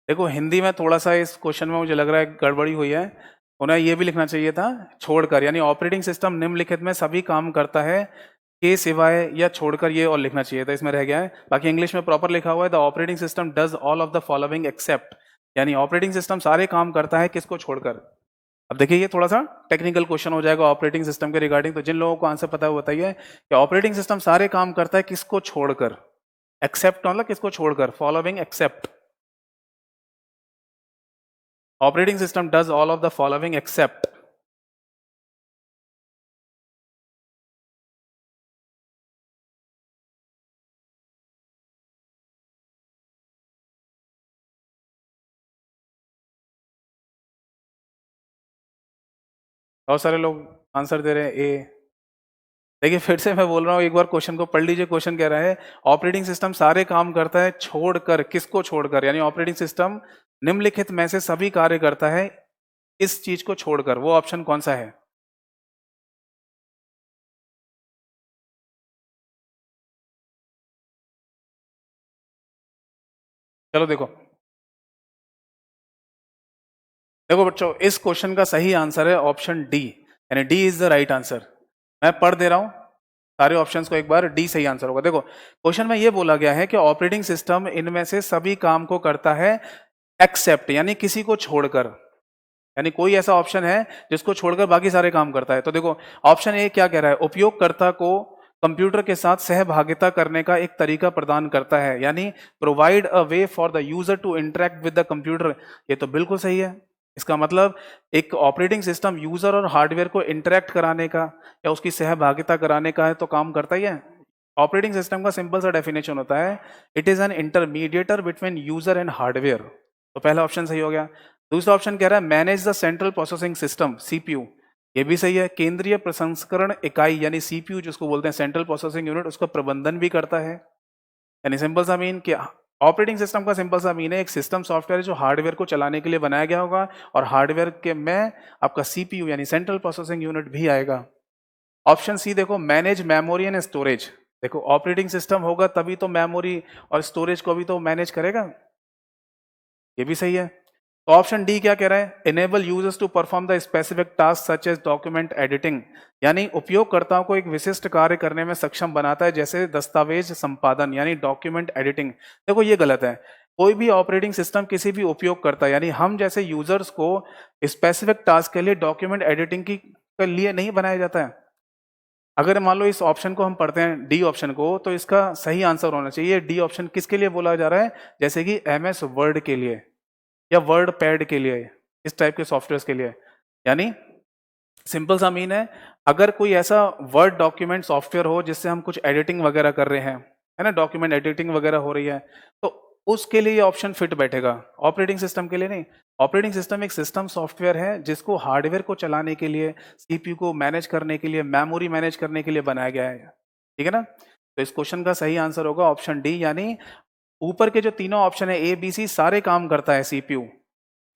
देखो हिंदी में थोड़ा सा इस क्वेश्चन में मुझे लग रहा है गड़बड़ी हुई है, उन्हें यह भी लिखना चाहिए था छोड़कर, यानी ऑपरेटिंग सिस्टम निम्नलिखित में सभी काम करता है के सिवाय या छोड़कर, ये और लिखना चाहिए था, इसमें रह गया है। बाकी इंग्लिश में प्रॉपर लिखा हुआ है the operating system does all of the following except, यानी ऑपरेटिंग सिस्टम सारे काम करता है किसको छोड़कर। अब देखिए ये थोड़ा सा टेक्निकल क्वेश्चन हो जाएगा ऑपरेटिंग सिस्टम के रिगार्डिंग, तो जिन लोगों को आंसर पता है वो बताइए कि ऑपरेटिंग सिस्टम सारे काम करता है किसको छोड़कर। एक्सेप्ट मतलब किसको छोड़कर, following except. Operating system does all of the following except. बहुत सारे लोग आंसर दे रहे हैं ए। देखिए फिर से मैं बोल रहा हूँ, एक बार क्वेश्चन को पढ़ लीजिए। क्वेश्चन कह रहा है ऑपरेटिंग सिस्टम सारे काम करता है छोड़कर, किसको छोड़कर, यानी ऑपरेटिंग सिस्टम निम्नलिखित में से सभी कार्य करता है इस चीज को छोड़कर, वो ऑप्शन कौन सा है? चलो देखो, देखो बच्चों, इस क्वेश्चन का सही आंसर है ऑप्शन डी, यानी D is the right answer. मैं पढ़ दे रहा हूं सारे ऑप्शंस को एक बार, डी सही आंसर होगा। देखो क्वेश्चन में ये बोला गया है कि ऑपरेटिंग सिस्टम इनमें से सभी काम को करता है एक्सेप्ट, यानी किसी को छोड़कर, यानी कोई ऐसा ऑप्शन है जिसको छोड़कर बाकी सारे काम करता है। तो देखो ऑप्शन ए क्या कह रहा है, उपयोगकर्ता को कंप्यूटर के साथ सहभागिता करने का एक तरीका प्रदान करता है, यानी provide a way for the user to interact with the computer. ये तो बिल्कुल सही है। इसका मतलब एक ऑपरेटिंग सिस्टम यूजर और हार्डवेयर को इंटरेक्ट कराने का या उसकी सहभागिता कराने का है तो काम करता ही है। ऑपरेटिंग सिस्टम का सिंपल सा डेफिनेशन होता है, it is an intermediator between user and hardware. तो पहला ऑप्शन सही हो गया। दूसरा ऑप्शन कह रहा है manage the central processing system, CPU. ये भी सही है, केंद्रीय प्रसंस्करण इकाई यानी सीपीयू जिसको बोलते हैं सेंट्रल प्रोसेसिंग यूनिट, उसका प्रबंधन भी करता है। यानी सिंपल सा मीन कि ऑपरेटिंग सिस्टम का सिंपल सा मीन है एक सिस्टम सॉफ्टवेयर जो हार्डवेयर को चलाने के लिए बनाया गया होगा, और हार्डवेयर के में आपका सीपीयू यानी सेंट्रल प्रोसेसिंग यूनिट भी आएगा। ऑप्शन सी देखो, मैनेज मेमोरी एंड स्टोरेज। देखो ऑपरेटिंग सिस्टम होगा तभी तो मेमोरी और स्टोरेज को भी तो मैनेज करेगा, ये भी सही है। तो ऑप्शन डी क्या कह रहा है, enable users to perform the specific task such as document editing, यानी उपयोगकर्ताओं को एक विशिष्ट कार्य करने में सक्षम बनाता है, जैसे दस्तावेज संपादन यानी डॉक्यूमेंट एडिटिंग। देखो ये गलत है। कोई भी ऑपरेटिंग सिस्टम किसी भी उपयोगकर्ता यानी हम जैसे यूजर्स को स्पेसिफिक टास्क के लिए डॉक्यूमेंट एडिटिंग की के लिए नहीं बनाया जाता है। अगर मान लो इस ऑप्शन को हम पढ़ते हैं डी ऑप्शन को, तो इसका सही आंसर होना चाहिए डी ऑप्शन। किसके लिए बोला जा रहा है? जैसे कि एमएस वर्ड के लिए या वर्ड पैड के लिए, इस टाइप के सॉफ्टवेयर के लिए। यानी सिंपल सा मीन है, अगर कोई ऐसा वर्ड डॉक्यूमेंट सॉफ्टवेयर हो जिससे हम कुछ एडिटिंग वगैरह कर रहे हैं, है ना, डॉक्यूमेंट एडिटिंग वगैरह हो रही है, तो उसके लिए ये ऑप्शन फिट बैठेगा, ऑपरेटिंग सिस्टम के लिए नहीं। ऑपरेटिंग सिस्टम एक सिस्टम सॉफ्टवेयर है जिसको हार्डवेयर को चलाने के लिए, सीपीयू को मैनेज करने के लिए, मेमोरी मैनेज करने के लिए बनाया गया है। ठीक है ना? तो इस क्वेश्चन का सही आंसर होगा ऑप्शन डी, यानी ऊपर के जो तीनों ऑप्शन है ए बी सी सारे काम करता है सीपीयू,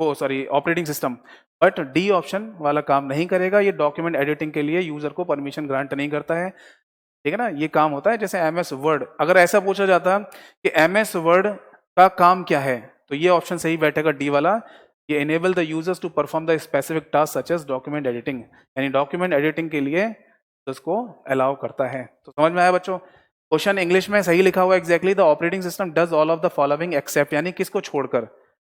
वो sorry operating system, but D option वाला काम नहीं करेगा। ये डॉक्यूमेंट एडिटिंग के लिए यूजर को परमिशन ग्रांट नहीं करता है। ठीक है ना? ये काम होता है जैसे एमएस वर्ड। अगर ऐसा पूछा जाता कि एमएस वर्ड का काम क्या है, तो ये ऑप्शन सही बैठेगा डी वाला, ये enable the users to perform the specific task such as document editing, यानी डॉक्यूमेंट एडिटिंग के लिए उसको अलाउ करता है। तो समझ में आया बच्चों? क्वेश्चन इंग्लिश में सही लिखा हुआ exactly, the operating system does all of the following except, यानी किसको छोड़कर।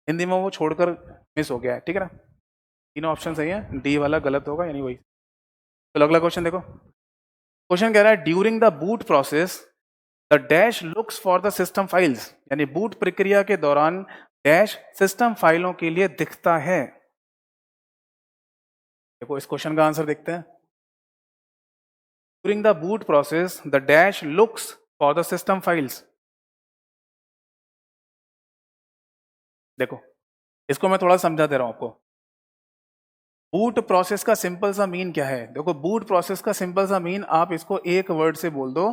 हिंदी में वो छोड़कर मिस हो गया है। ठीक है ना? तीनों ऑप्शन सही है, डी वाला गलत होगा, यानी वही। तो अगला क्वेश्चन देखो। क्वेश्चन कह रहा है during the boot process the dash looks for the system files, यानी बूट प्रक्रिया के दौरान डैश सिस्टम फाइलों के लिए दिखता है। देखो इस क्वेश्चन का आंसर देखते हैं। During the boot process the dash looks for the system files. देखो इसको मैं थोड़ा समझा दे रहा हूं आपको। बूट प्रोसेस का सिंपल सा मीन क्या है? देखो बूट प्रोसेस का सिंपल सा मीन आप इसको एक वर्ड से बोल दो,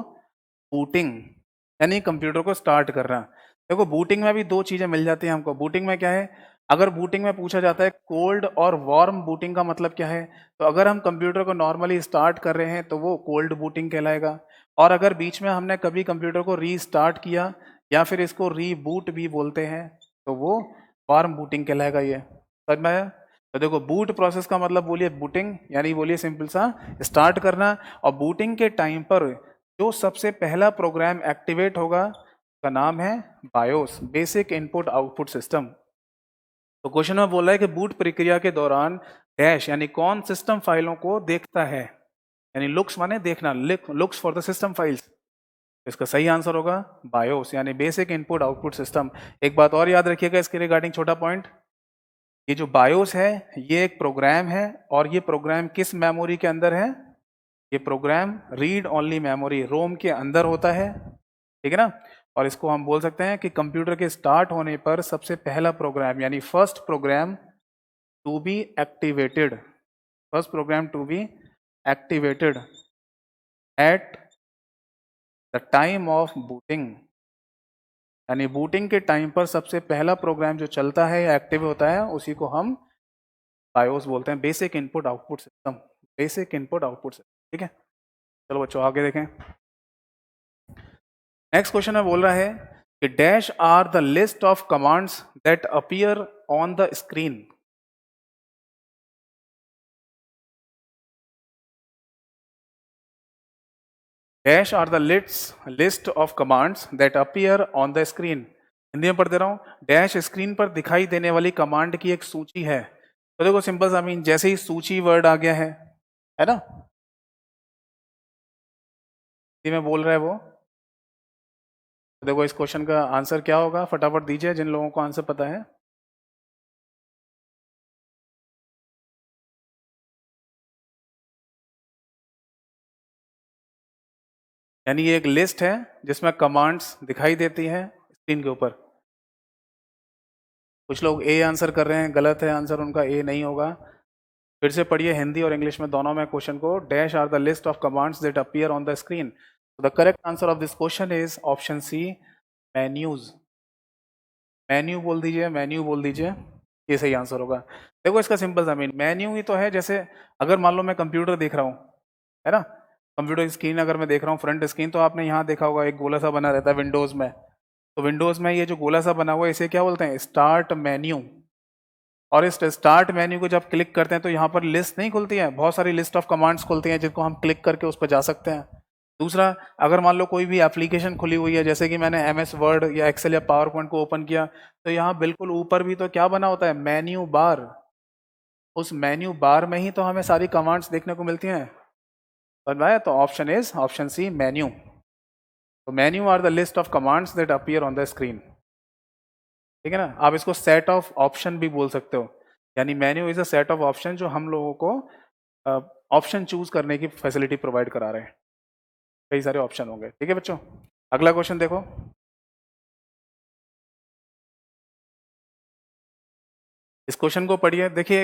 बूटिंग, यानी कंप्यूटर को स्टार्ट करना। देखो बूटिंग में भी दो चीजें मिल जाती हैं हमको। बूटिंग में क्या है, अगर बूटिंग में पूछा जाता है कोल्ड और वार्म बूटिंग का मतलब क्या है, तो अगर हम कंप्यूटर को नॉर्मली स्टार्ट कर रहे हैं तो वो कोल्ड बूटिंग कहलाएगा। और अगर बीच में हमने कभी कंप्यूटर को रीस्टार्ट किया या फिर इसको रीबूट भी बोलते हैं तो वो वार्म बूटिंग कहलाएगा। ये समझ में आया? तो देखो बूट प्रोसेस का मतलब बोलिए बूटिंग, यानी बोलिए सिंपल सा स्टार्ट करना। और बूटिंग के टाइम पर जो सबसे पहला प्रोग्राम एक्टिवेट होगा उसका नाम है BIOS, basic input output system. तो क्वेश्चन में बोला है कि बूट प्रक्रिया के दौरान डैश यानी कौन सिस्टम फाइलों को देखता है, यानी लुक्स माने देखना, looks for the system files. इसका सही आंसर होगा बायोस, यानी बेसिक इनपुट आउटपुट सिस्टम। एक बात और याद रखिएगा इसके रिगार्डिंग, छोटा पॉइंट, ये जो बायोस है ये एक प्रोग्राम है, और ये प्रोग्राम किस मेमोरी के अंदर है? ये प्रोग्राम रीड ओनली मेमोरी, रोम के अंदर होता है। ठीक है ना? और इसको हम बोल सकते हैं कि कंप्यूटर के स्टार्ट होने पर सबसे पहला प्रोग्राम यानी first program to be activated, first program to be activated at the time of booting, यानी बूटिंग के टाइम पर सबसे पहला प्रोग्राम जो चलता है या एक्टिव होता है उसी को हम बायोस बोलते हैं, basic input output system, basic input output system. ठीक है, चलो बच्चों आगे देखें। नेक्स्ट क्वेश्चन में बोल रहा है कि dash are the list of commands that appear on the screen. Dash are the list of commands that appear on the screen. Hindi में पढ़ दे रहा हूं, डैश स्क्रीन पर दिखाई देने वाली कमांड की एक सूची है। तो देखो सिंपल सा मीन, जैसे ही सूची वर्ड आ गया है ना, हिंदी में बोल रहा है वो। तो देखो इस क्वेश्चन का आंसर क्या होगा, फटाफट दीजिए जिन लोगों को आंसर पता है। यानी ये एक लिस्ट है जिसमें कमांड्स दिखाई देती हैं स्क्रीन के ऊपर। कुछ लोग ए आंसर कर रहे हैं, गलत है आंसर उनका, ए नहीं होगा। फिर से पढ़िए हिंदी और इंग्लिश में दोनों में क्वेश्चन को। Dash are the list of commands that appear on the screen. The correct answer of this question is option C, menus. Menu बोल दीजिए, मेन्यू बोल दीजिए, ये सही आंसर होगा। देखो इसका सिंपल सा मीन, मेन्यू ही तो है। जैसे अगर मान लो मैं कंप्यूटर देख रहा हूँ, है ना, कंप्यूटर की स्क्रीन अगर मैं देख रहा हूँ फ्रंट स्क्रीन, तो आपने यहाँ देखा होगा एक गोला सा बना रहता है विंडोज में। तो विंडोज में ये जो गोला सा बना हुआ है इसे क्या बोलते हैं, स्टार्ट मेन्यू। और इस स्टार्ट मेन्यू को जब क्लिक करते हैं तो यहाँ पर लिस्ट नहीं खुलती है, बहुत सारी लिस्ट ऑफ कमांड्स खुलती हैं जिनको हम क्लिक करके उस पर जा सकते हैं। दूसरा, अगर मान लो कोई भी एप्लीकेशन खुली हुई है, जैसे कि मैंने MS वर्ड या एक्सेल या पावर पॉइंट को ओपन किया, तो यहाँ बिल्कुल ऊपर भी तो क्या बना होता है, मेन्यू बार। उस मेन्यू बार में ही तो हमें सारी कमांड्स देखने को मिलती हैं। समझ में आया? तो option is option C, menu. तो menu are the list of commands that appear on the screen. ठीक है ना, आप इसको सेट ऑफ ऑप्शन भी बोल सकते हो, यानी menu is a set of option जो हम लोगों को ऑप्शन चूज करने की फैसिलिटी प्रोवाइड करा रहे हैं। कई सारे ऑप्शन होंगे। ठीक है बच्चों, अगला क्वेश्चन देखो। इस क्वेश्चन को पढ़िए। देखिए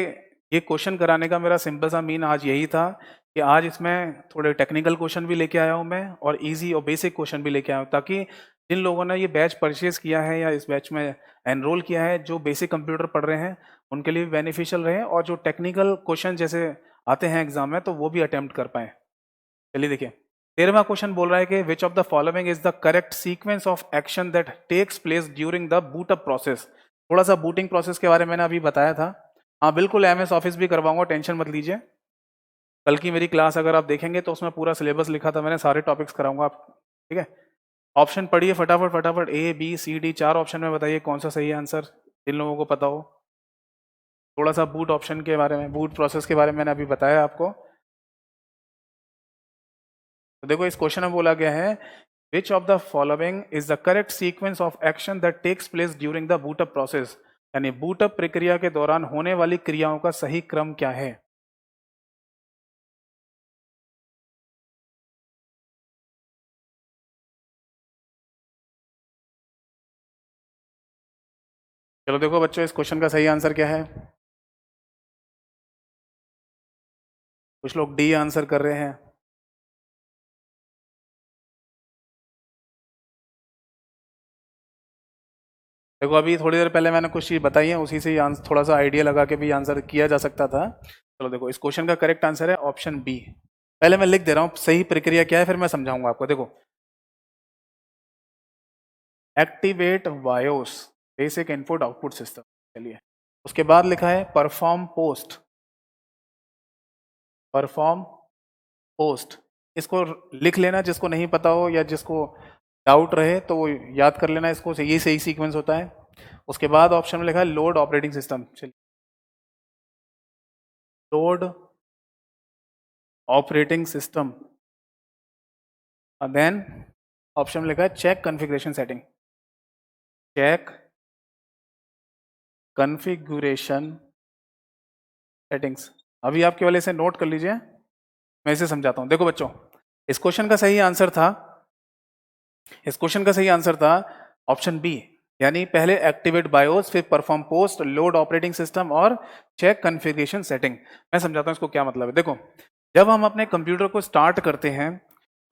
ये क्वेश्चन कराने का मेरा सिंपल सा मीन आज यही था कि आज इसमें थोड़े टेक्निकल क्वेश्चन भी लेके आया हूँ मैं, और इजी और बेसिक क्वेश्चन भी लेके आया हूँ, ताकि जिन लोगों ने ये बैच परचेज किया है या इस बैच में एनरोल किया है, जो बेसिक कंप्यूटर पढ़ रहे हैं उनके लिए भी बेनिफिशियल रहे, और जो टेक्निकल क्वेश्चन जैसे आते हैं एग्जाम में तो वो भी अटेम्प्ट कर पाए। चलिए देखिए, 13वां क्वेश्चन बोल रहा है कि which of the following is the correct sequence of action that takes place during the bootup process. थोड़ा सा बूटिंग प्रोसेस के बारे में मैंने अभी बताया था। हाँ बिल्कुल, MS ऑफिस भी करवाऊंगा, टेंशन मत लीजिए। कल की मेरी क्लास अगर आप देखेंगे तो उसमें पूरा सिलेबस लिखा था मैंने, सारे टॉपिक्स कराऊंगा आप। ठीक है, ऑप्शन पढ़िए फटाफट फटाफट, A B C D 4 option में बताइए कौन सा सही आंसर, जिन लोगों को पता हो। थोड़ा सा बूट ऑप्शन के बारे में, बूट प्रोसेस के बारे में मैंने अभी बताया आपको। तो देखो इस क्वेश्चन में बोला गया है, which of the following is the correct sequence of action that takes place during the boot up process। यानी बूटअप प्रक्रिया के दौरान होने वाली क्रियाओं का सही क्रम क्या है। चलो देखो बच्चों, इस क्वेश्चन का सही आंसर क्या है। कुछ लोग डी आंसर कर रहे हैं। देखो अभी थोड़ी देर पहले मैंने कुछ चीज बताई है, उसी से ही थोड़ा सा आइडिया लगा के भी आंसर किया जा सकता था। चलो देखो, इस क्वेश्चन का करेक्ट आंसर है ऑप्शन बी। पहले मैं लिख दे रहा हूँ सही प्रक्रिया क्या है, फिर मैं समझाऊंगा आपको। देखो, activate BIOS, basic input output system. चलिए, उसके बाद लिखा है परफॉर्म पोस्ट। परफॉर्म पोस्ट, इसको लिख लेना, जिसको नहीं पता हो या जिसको डाउट रहे तो वो याद कर लेना इसको, ये सही सीक्वेंस होता है। उसके बाद ऑप्शन में लिखा है लोड ऑपरेटिंग सिस्टम। चलिए, load operating system, then option में लिखा है check configuration setting. Check configuration settings. अभी आप केवल इसे नोट कर लीजिए, मैं इसे समझाता हूं। देखो बच्चों, इस क्वेश्चन का सही आंसर था, इस क्वेश्चन का सही आंसर था ऑप्शन बी, यानी पहले एक्टिवेट बायोस, फिर perform post, load operating system और चेक कॉन्फ़िगरेशन सेटिंग। मैं समझाता हूं इसको क्या मतलब है। देखो, जब हम अपने कंप्यूटर को स्टार्ट करते हैं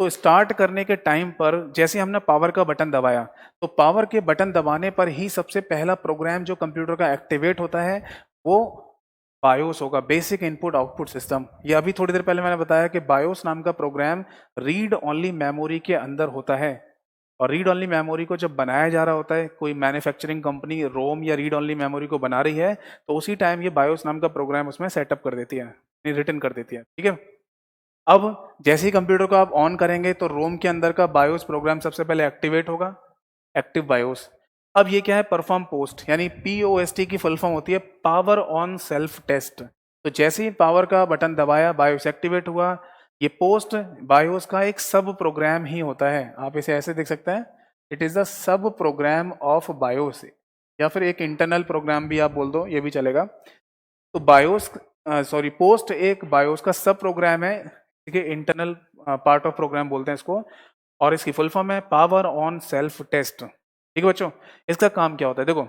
तो स्टार्ट करने के टाइम पर जैसे हमने पावर का बटन दबाया, तो पावर के बटन दबाने पर ही सबसे पहला प्रोग्राम जो कंप्यूटर का एक्टिवेट होता है वो बायोस होगा, बेसिक इनपुट आउटपुट सिस्टम। ये अभी थोड़ी देर पहले मैंने बताया कि बायोस नाम का प्रोग्राम रीड ओनली मेमोरी के अंदर होता है। और रीड ओनली मेमोरी को जब बनाया जा रहा होता है, कोई मैन्युफैक्चरिंग कंपनी रोम या रीड ओनली मेमोरी को बना रही है, तो उसी टाइम ये बायोस नाम का प्रोग्राम उसमें सेटअप कर देती है, रिटर्न कर देती है। ठीक है, अब जैसे ही कंप्यूटर को आप ऑन करेंगे तो रोम के अंदर का बायोस प्रोग्राम सबसे पहले एक्टिवेट होगा, एक्टिव बायोस। अब ये क्या है, परफॉर्म पोस्ट, यानी POST की फुल फॉर्म होती है पावर ऑन सेल्फ टेस्ट। तो जैसे ही पावर का बटन दबाया, बायोस एक्टिवेट हुआ। ये पोस्ट बायोस का एक सब प्रोग्राम ही होता है, आप इसे ऐसे देख सकते हैं, it is the sub program of BIOS, या फिर एक इंटरनल प्रोग्राम भी आप बोल दो, ये भी चलेगा। तो बायोस पोस्ट एक बायोस का सब प्रोग्राम है, ठीक है, इंटरनल पार्ट ऑफ प्रोग्राम बोलते हैं इसको, और इसकी फुल फॉर्म है पावर ऑन सेल्फ टेस्ट। ठीक है बच्चों, इसका काम क्या होता है, देखो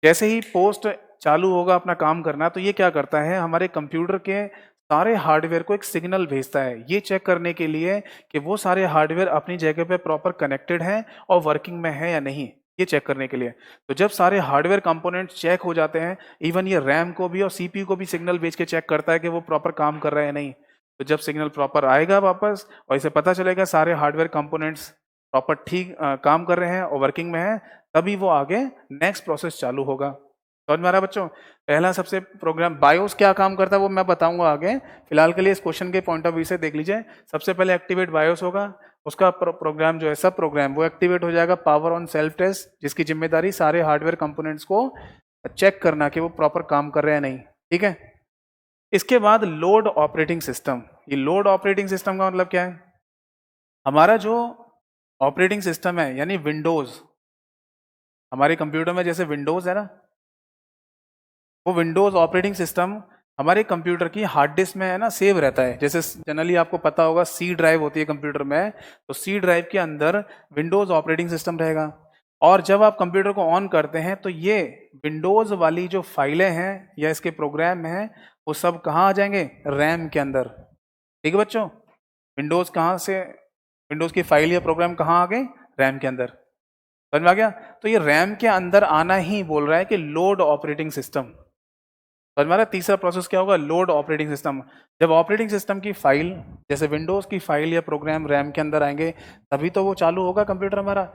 जैसे ही पोस्ट चालू होगा अपना काम करना, तो ये क्या करता है, हमारे कंप्यूटर के सारे हार्डवेयर को एक सिग्नल भेजता है, ये चेक करने के लिए कि वो सारे हार्डवेयर अपनी जगह पे प्रॉपर कनेक्टेड हैं और वर्किंग में है या नहीं, ये चेक करने के लिए। तो जब सारे हार्डवेयर कंपोनेंट चेक हो जाते हैं, इवन ये रैम को भी और CPU को भी सिग्नल भेज के चेक करता है कि वो प्रॉपर काम कर रहे हैं नहीं। तो जब सिग्नल प्रॉपर आएगा वापस और इसे पता चलेगा सारे हार्डवेयर कंपोनेंट्स प्रॉपर ठीक काम कर रहे हैं और वर्किंग में है, तभी वो आगे नेक्स्ट प्रोसेस चालू होगा। समझ में आ रहा है बच्चों? पहला सबसे प्रोग्राम बायोस क्या काम करता है वो मैं बताऊंगा आगे, फिलहाल के लिए इस क्वेश्चन के पॉइंट ऑफ व्यू से देख लीजिए। सबसे पहले एक्टिवेट बायोस होगा, उसका प्रोग्राम जो है सब प्रोग्राम वो एक्टिवेट हो जाएगा पावर ऑन सेल्फ टेस्ट, जिसकी जिम्मेदारी सारे हार्डवेयर कंपोनेंट्स को चेक करना कि वो प्रॉपर काम कर रहे हैं नहीं। ठीक है, इसके बाद लोड ऑपरेटिंग सिस्टम। ये लोड ऑपरेटिंग सिस्टम का मतलब क्या है, हमारा जो ऑपरेटिंग सिस्टम है यानी विंडोज, हमारे कंप्यूटर में जैसे विंडोज है ना, वो विंडोज ऑपरेटिंग सिस्टम हमारे कंप्यूटर की हार्ड डिस्क में है ना सेव रहता है। जैसे जनरली आपको पता होगा C ड्राइव होती है कंप्यूटर में, तो C ड्राइव के अंदर विंडोज ऑपरेटिंग सिस्टम रहेगा। और जब आप कंप्यूटर को ऑन करते हैं तो ये विंडोज वाली जो फाइलें हैं या इसके प्रोग्राम हैं वो सब कहाँ आ जाएंगे, रैम के अंदर। ठीक है बच्चों, विंडोज कहाँ से, विंडोज की फाइल या प्रोग्राम कहाँ आ गए, रैम के अंदर। समझ में आ गया? तो ये रैम के अंदर आना ही बोल रहा है कि लोड ऑपरेटिंग सिस्टम। समझ में आ रहा है? तीसरा प्रोसेस क्या होगा, लोड ऑपरेटिंग सिस्टम। जब ऑपरेटिंग सिस्टम की फाइल जैसे विंडोज की फाइल या प्रोग्राम रैम के अंदर आएंगे तभी तो वो चालू होगा कंप्यूटर हमारा।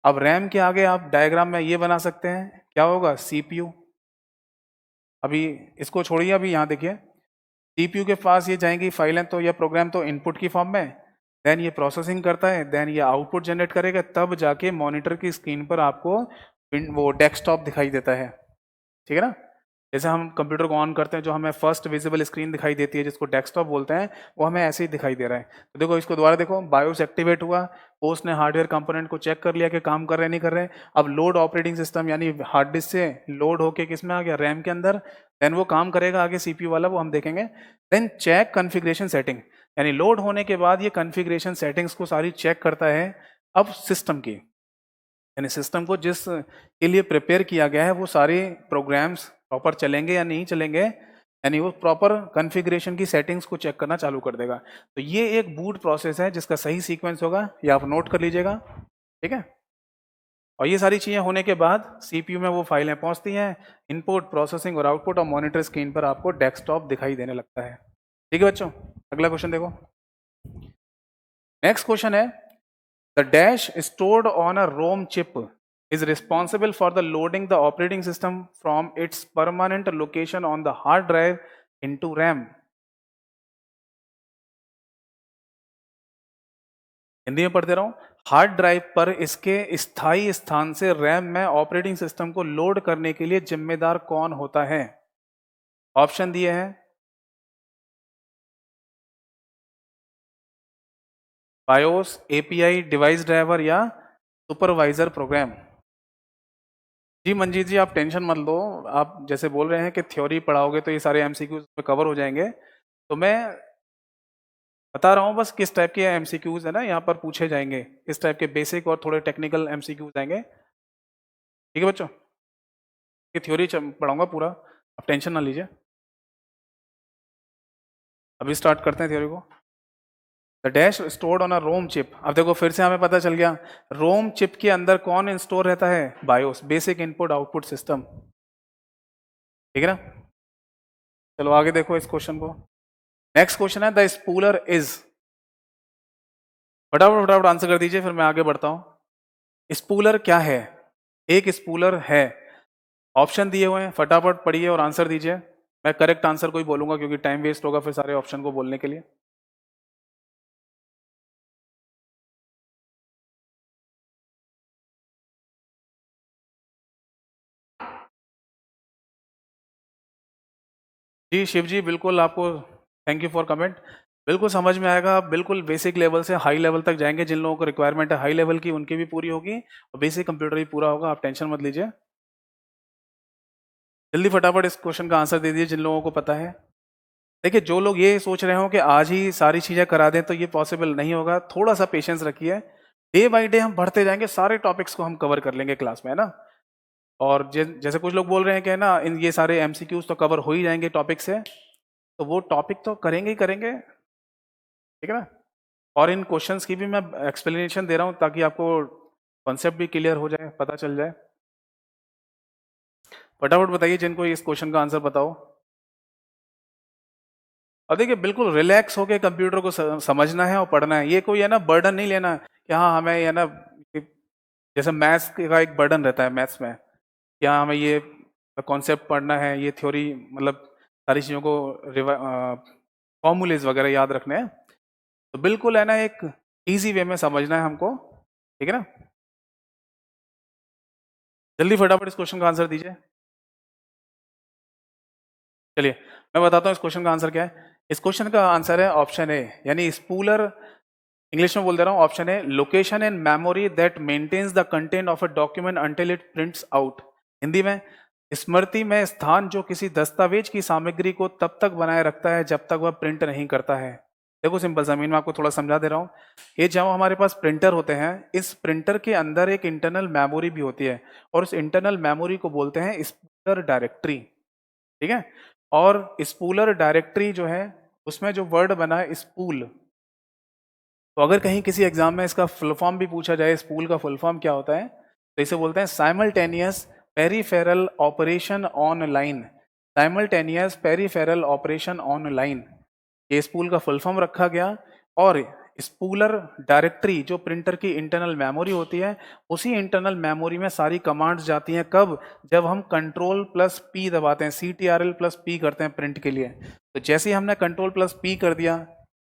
अब रैम के आगे आप डायग्राम में ये बना सकते हैं, क्या होगा, CPU। अभी इसको छोड़िए, अभी यहाँ देखिए, CPU के पास ये जाएंगी फाइलें तो या प्रोग्राम तो इनपुट की फॉर्म में, देन ये प्रोसेसिंग करता है, देन ये आउटपुट जनरेट करेगा, तब जाके मॉनिटर की स्क्रीन पर आपको वो डेस्कटॉप दिखाई देता है। ठीक है ना, जैसे हम कंप्यूटर को ऑन करते हैं जो हमें फर्स्ट विजिबल स्क्रीन दिखाई देती है जिसको डेस्कटॉप बोलते हैं, वो हमें ऐसे ही दिखाई दे रहा है। तो देखो इसको दोबारा देखो, बायोस एक्टिवेट हुआ, पोस्ट ने हार्डवेयर कंपोनेंट को चेक कर लिया कि काम कर रहे हैं नहीं कर रहे हैं। अब लोड ऑपरेटिंग सिस्टम यानी हार्ड डिस्क से लोड होके किस में आ गया, रैम के अंदर, देन वो काम करेगा आगे CPU वाला, वो हम देखेंगे। देन चेक कॉन्फ़िगरेशन सेटिंग, यानी लोड होने के बाद ये कॉन्फ़िगरेशन सेटिंग्स को सारी चेक करता है अब सिस्टम की, यानी सिस्टम को जिस के लिए प्रिपेयर किया गया है वो सारे प्रोग्राम्स प्रॉपर चलेंगे या नहीं चलेंगे, यानी वो प्रॉपर कॉन्फ़िगरेशन की सेटिंग्स को चेक करना चालू कर देगा। तो ये एक बूट प्रोसेस है जिसका सही सीक्वेंस होगा, ये आप नोट कर लीजिएगा। ठीक है, और ये सारी चीज़ें होने के बाद CPU में वो फाइलें पहुंचती हैं, इनपुट, प्रोसेसिंग और आउटपुट, और मॉनिटर स्क्रीन पर आपको डेस्कटॉप दिखाई देने लगता है। ठीक है बच्चों, अगला क्वेश्चन देखो। नेक्स्ट क्वेश्चन है, the dash stored on a ROM chip is responsible for the loading the operating system from its permanent location on the hard drive into RAM. Hindi में पढ़ते रहो, हार्ड ड्राइव पर इसके स्थायी स्थान से रैम में ऑपरेटिंग सिस्टम को लोड करने के लिए जिम्मेदार कौन होता है? ऑप्शन दिए हैं, बायोस, API, डिवाइस ड्राइवर या सुपरवाइजर प्रोग्राम। जी मंजीत जी, आप टेंशन मत लो, आप जैसे बोल रहे हैं कि थ्योरी पढ़ाओगे तो ये सारे MCQs में कवर हो जाएंगे, तो मैं बता रहा हूँ बस किस टाइप के MCQs है ना यहाँ पर पूछे जाएंगे, इस टाइप के बेसिक और थोड़े टेक्निकल MCQs आएंगे। ठीक है बच्चों, ये थ्योरी पढ़ाऊंगा पूरा, आप टेंशन ना लीजिए। अभी स्टार्ट करते हैं थ्योरी को। The dash stored on a ROM chip. अब देखो फिर से हमें पता चल गया, रोम चिप के अंदर कौन स्टोर रहता है? BIOS, basic input output system. ठीक है ना? चलो आगे देखो इस क्वेश्चन को। नेक्स्ट क्वेश्चन है द स्पूलर इज, फटाफट फटाफट आंसर कर दीजिए फिर मैं आगे बढ़ता हूं। स्पूलर क्या है? एक स्पूलर है, ऑप्शन दिए हुए हैं, फटाफट पढ़िए और आंसर दीजिए। मैं करेक्ट आंसर को ही बोलूंगा क्योंकि टाइम वेस्ट होगा फिर सारे ऑप्शन को बोलने के लिए। जी शिव जी, बिल्कुल आपको थैंक यू फॉर कमेंट। बिल्कुल समझ में आएगा, आप बिल्कुल बेसिक लेवल से हाई लेवल तक जाएंगे। जिन लोगों को रिक्वायरमेंट है हाई लेवल की उनकी भी पूरी होगी और बेसिक कंप्यूटर भी पूरा होगा, आप टेंशन मत लीजिए। जल्दी फटाफट इस क्वेश्चन का आंसर दे दीजिए जिन लोगों को पता है। देखिए जो लोग ये सोच रहे हो कि आज ही सारी चीजें करा दें तो ये पॉसिबल नहीं होगा, थोड़ा सा पेशेंस रखिए। डे बाय डे हम बढ़ते जाएंगे, सारे टॉपिक्स को हम कवर कर लेंगे क्लास में, है ना। और जैसे कुछ लोग बोल रहे हैं कि है ना इन ये सारे एमसीक्यूज तो कवर हो ही जाएंगे टॉपिक से, तो वो टॉपिक तो करेंगे ही करेंगे, ठीक है ना। और इन क्वेश्चंस की भी मैं एक्सप्लेनेशन दे रहा हूँ ताकि आपको कॉन्सेप्ट भी क्लियर हो जाए, पता चल जाए। फटाफट बताइए जिनको इस क्वेश्चन का आंसर बताओ। और देखिए बिल्कुल रिलैक्स होकर कंप्यूटर को समझना है और पढ़ना है। ये कोई है ना बर्डन नहीं लेना कि हाँ हमें है ना, जैसे मैथ्स का एक बर्डन रहता है मैथ्स में, क्या हमें ये कॉन्सेप्ट पढ़ना है, ये थ्योरी मतलब सारी चीज़ों को फॉर्मूलेज वगैरह याद रखने हैं। तो बिल्कुल है ना एक इजी वे में समझना है हमको, ठीक है ना। जल्दी फटाफट इस क्वेश्चन का आंसर दीजिए। चलिए मैं बताता हूँ इस क्वेश्चन का आंसर क्या है। इस क्वेश्चन का आंसर है ऑप्शन ए, यानी स्पूलर, इंग्लिश में बोल दे रहा हूँ, option A location in memory that maintains the content of a document until it prints out. Hindi में, स्मृति में स्थान जो किसी दस्तावेज की सामग्री को तब तक बनाए रखता है जब तक वह प्रिंट नहीं करता है। देखो सिंपल सा, मैं आपको थोड़ा समझा दे रहा हूँ। ये जब हमारे पास प्रिंटर होते हैं, इस प्रिंटर के अंदर एक इंटरनल मेमोरी भी होती है और उस इंटरनल मेमोरी को बोलते हैं स्पूलर डायरेक्टरी, ठीक है। और स्पूलर डायरेक्टरी जो है उसमें जो वर्ड बना है स्पूल, तो अगर कहीं किसी एग्जाम में इसका फुल फॉर्म भी पूछा जाए, स्पूल का फुल फॉर्म क्या होता है, तो इसे बोलते हैं simultaneous peripheral operation on line. Simultaneous peripheral operation on line, ये स्पूल का फुल फॉर्म रखा गया। और स्पूलर डायरेक्टरी जो प्रिंटर की इंटरनल मेमोरी होती है, उसी इंटरनल मेमोरी में सारी कमांड्स जाती हैं। कब? जब हम कंट्रोल प्लस पी दबाते हैं, CTRL प्लस पी करते हैं प्रिंट के लिए। तो जैसे ही हमने कंट्रोल प्लस पी कर दिया,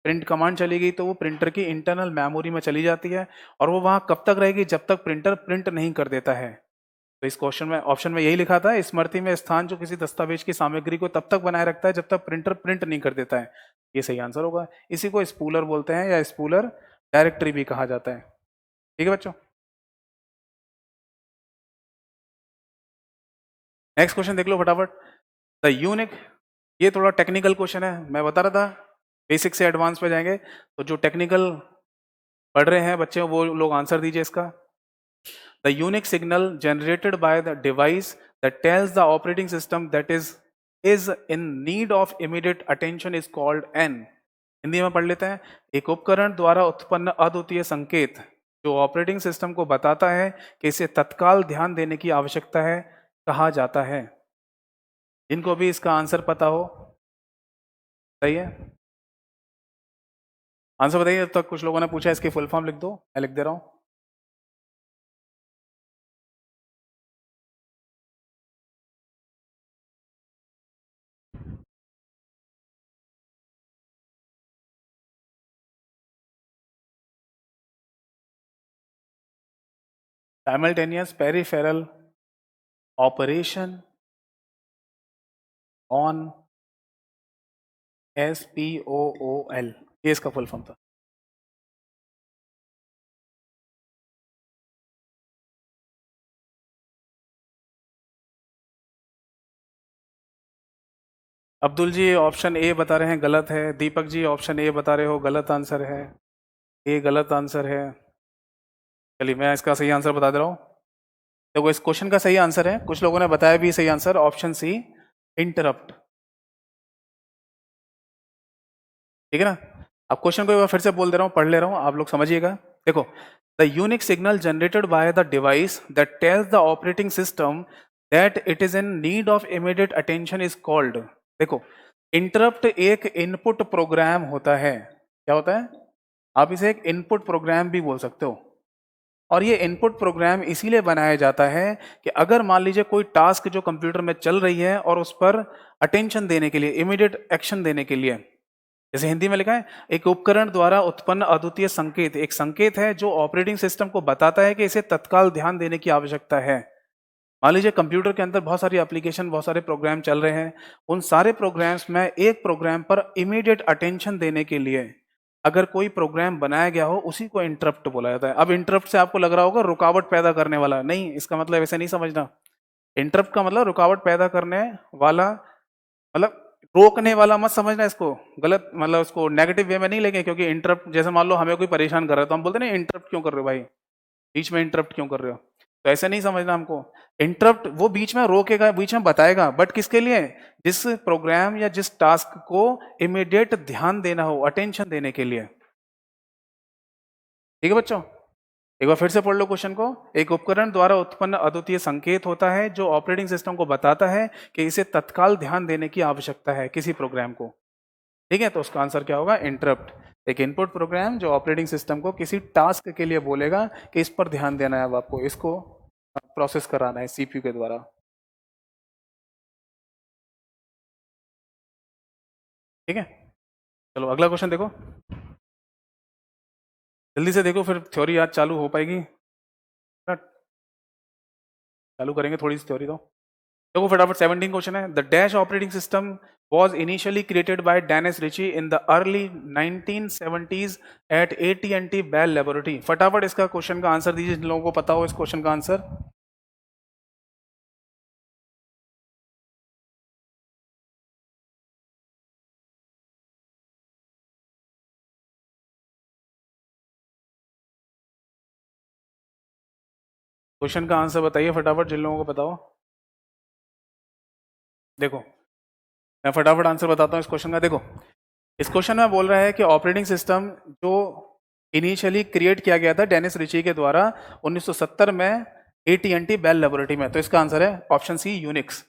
प्रिंट कमांड चली गई, तो वो प्रिंटर की इंटरनल मेमोरी में चली जाती है और वो वहां कब तक रहेगी? जब तक प्रिंटर प्रिंट नहीं कर देता है। तो इस क्वेश्चन में ऑप्शन में यही लिखा था, स्मृति में स्थान जो किसी दस्तावेज की सामग्री को तब तक बनाए रखता है जब तक प्रिंटर प्रिंट नहीं कर देता है। ये सही आंसर होगा। इसी को स्पूलर बोलते हैं या स्पूलर डायरेक्टरी भी कहा जाता है। ठीक है बच्चों, नेक्स्ट क्वेश्चन देख लो फटाफट। द यूनिक, ये थोड़ा टेक्निकल क्वेश्चन है, मैं बता रहा था बेसिक से एडवांस पे जाएंगे, तो जो टेक्निकल पढ़ रहे हैं बच्चे वो लोग आंसर दीजिए इसका। The unique signal generated by the device that tells the operating system that is in need of immediate attention is called an। Hindi में पढ़ लेते हैं। एक उपकरण द्वारा उत्पन्न अद्वितीय संकेत जो ऑपरेटिंग सिस्टम को बताता है कि इसे तत्काल ध्यान देने की आवश्यकता है, कहा जाता है। जिनको भी इसका आंसर पता हो, सही है आंसर बताइए। तब तक कुछ लोगों ने पूछा इसकी फुल फॉर्म लिख दो, मैं लिख दे रहा हूं। Simultaneous peripheral operation on SPOOL, ये इसका फुल फॉर्म था। अब्दुल जी ऑप्शन ए बता रहे हैं गलत है। दीपक जी ऑप्शन ए बता रहे हो गलत आंसर है, ए गलत आंसर है। चलिए मैं इसका सही आंसर बता दे रहा हूँ। देखो इस क्वेश्चन का सही आंसर है, कुछ लोगों ने बताया भी सही आंसर, ऑप्शन सी इंटरप्ट, ठीक है ना। अब क्वेश्चन को एक बार फिर से बोल दे रहा हूँ, पढ़ ले रहा हूँ, आप लोग समझिएगा। देखो, the unique signal generated by the device that tells the operating system that it is in need of immediate attention is called. देखो, इंटरप्ट एक इनपुट प्रोग्राम होता है। क्या होता है? आप इसे एक इनपुट प्रोग्राम भी बोल सकते हो। और ये इनपुट प्रोग्राम इसीलिए बनाया जाता है कि अगर मान लीजिए कोई टास्क जो कंप्यूटर में चल रही है और उस पर अटेंशन देने के लिए, इमीडिएट एक्शन देने के लिए, जैसे हिंदी में लिखा है, एक उपकरण द्वारा उत्पन्न अद्वितीय संकेत, एक संकेत है जो ऑपरेटिंग सिस्टम को बताता है कि इसे तत्काल ध्यान देने की आवश्यकता है। मान लीजिए कंप्यूटर के अंदर बहुत सारी एप्लीकेशन, बहुत सारे प्रोग्राम चल रहे हैं, उन सारे प्रोग्राम्स में एक प्रोग्राम पर इमीडिएट अटेंशन देने के लिए अगर कोई प्रोग्राम बनाया गया हो, उसी को इंटरप्ट बोला जाता है। अब इंटरप्ट से आपको लग रहा होगा रुकावट पैदा करने वाला, नहीं, इसका मतलब ऐसे नहीं समझना। इंटरप्ट का मतलब रुकावट पैदा करने वाला, मतलब रोकने वाला मत समझना इसको, गलत मतलब उसको नेगेटिव वे में नहीं लेंगे। क्योंकि इंटरप्ट, जैसे मान लो हमें कोई परेशान कर रहा है तो हम बोलते हैं ना, इंटरप्ट क्यों कर रहे हो भाई, बीच में इंटरप्ट क्यों कर रहे हो। तो ऐसे नहीं समझना हमको। इंटरप्ट वो बीच में रोकेगा, बीच में बताएगा, बट किसके लिए? जिस प्रोग्राम या जिस टास्क को इमीडिएट ध्यान देना हो, अटेंशन देने के लिए। ठीक है बच्चों, एक बार फिर से पढ़ लो क्वेश्चन को। एक उपकरण द्वारा उत्पन्न अद्वितीय संकेत होता है जो ऑपरेटिंग सिस्टम को बताता है कि इसे तत्काल ध्यान देने की आवश्यकता है किसी प्रोग्राम को। ठीक है, तो उसका आंसर क्या होगा? इंटरप्ट। एक इनपुट प्रोग्राम जो ऑपरेटिंग सिस्टम को किसी टास्क के लिए बोलेगा कि इस पर ध्यान देना है, अब आपको इसको प्रोसेस कराना है सीपीयू के द्वारा। ठीक है, चलो अगला क्वेश्चन देखो, जल्दी से देखो, फिर थ्योरी आज चालू हो पाएगी। चालू करेंगे थोड़ी सी थ्योरी तो। देखो फटाफट, 17 क्वेश्चन है। The dash operating system was initially created by Dennis Ritchie in the early 1970s at AT&T Bell Laboratory। फटाफट इसका क्वेश्चन का आंसर दीजिए जिन लोगों को पता हो इस क्वेश्चन का आंसर। क्वेश्चन का आंसर बताइए फटाफट जिन लोगों को पता हो। देखो, मैं फटाफट आंसर बताता हूँ इस क्वेश्चन का। देखो, इस क्वेश्चन में बोल रहा है कि ऑपरेटिंग सिस्टम जो इनिशियली क्रिएट किया गया था डेनिस रिची के द्वारा 1970 में AT&T बेल लेबोरेटरी में, तो इसका आंसर है ऑप्शन सी, यूनिक्स।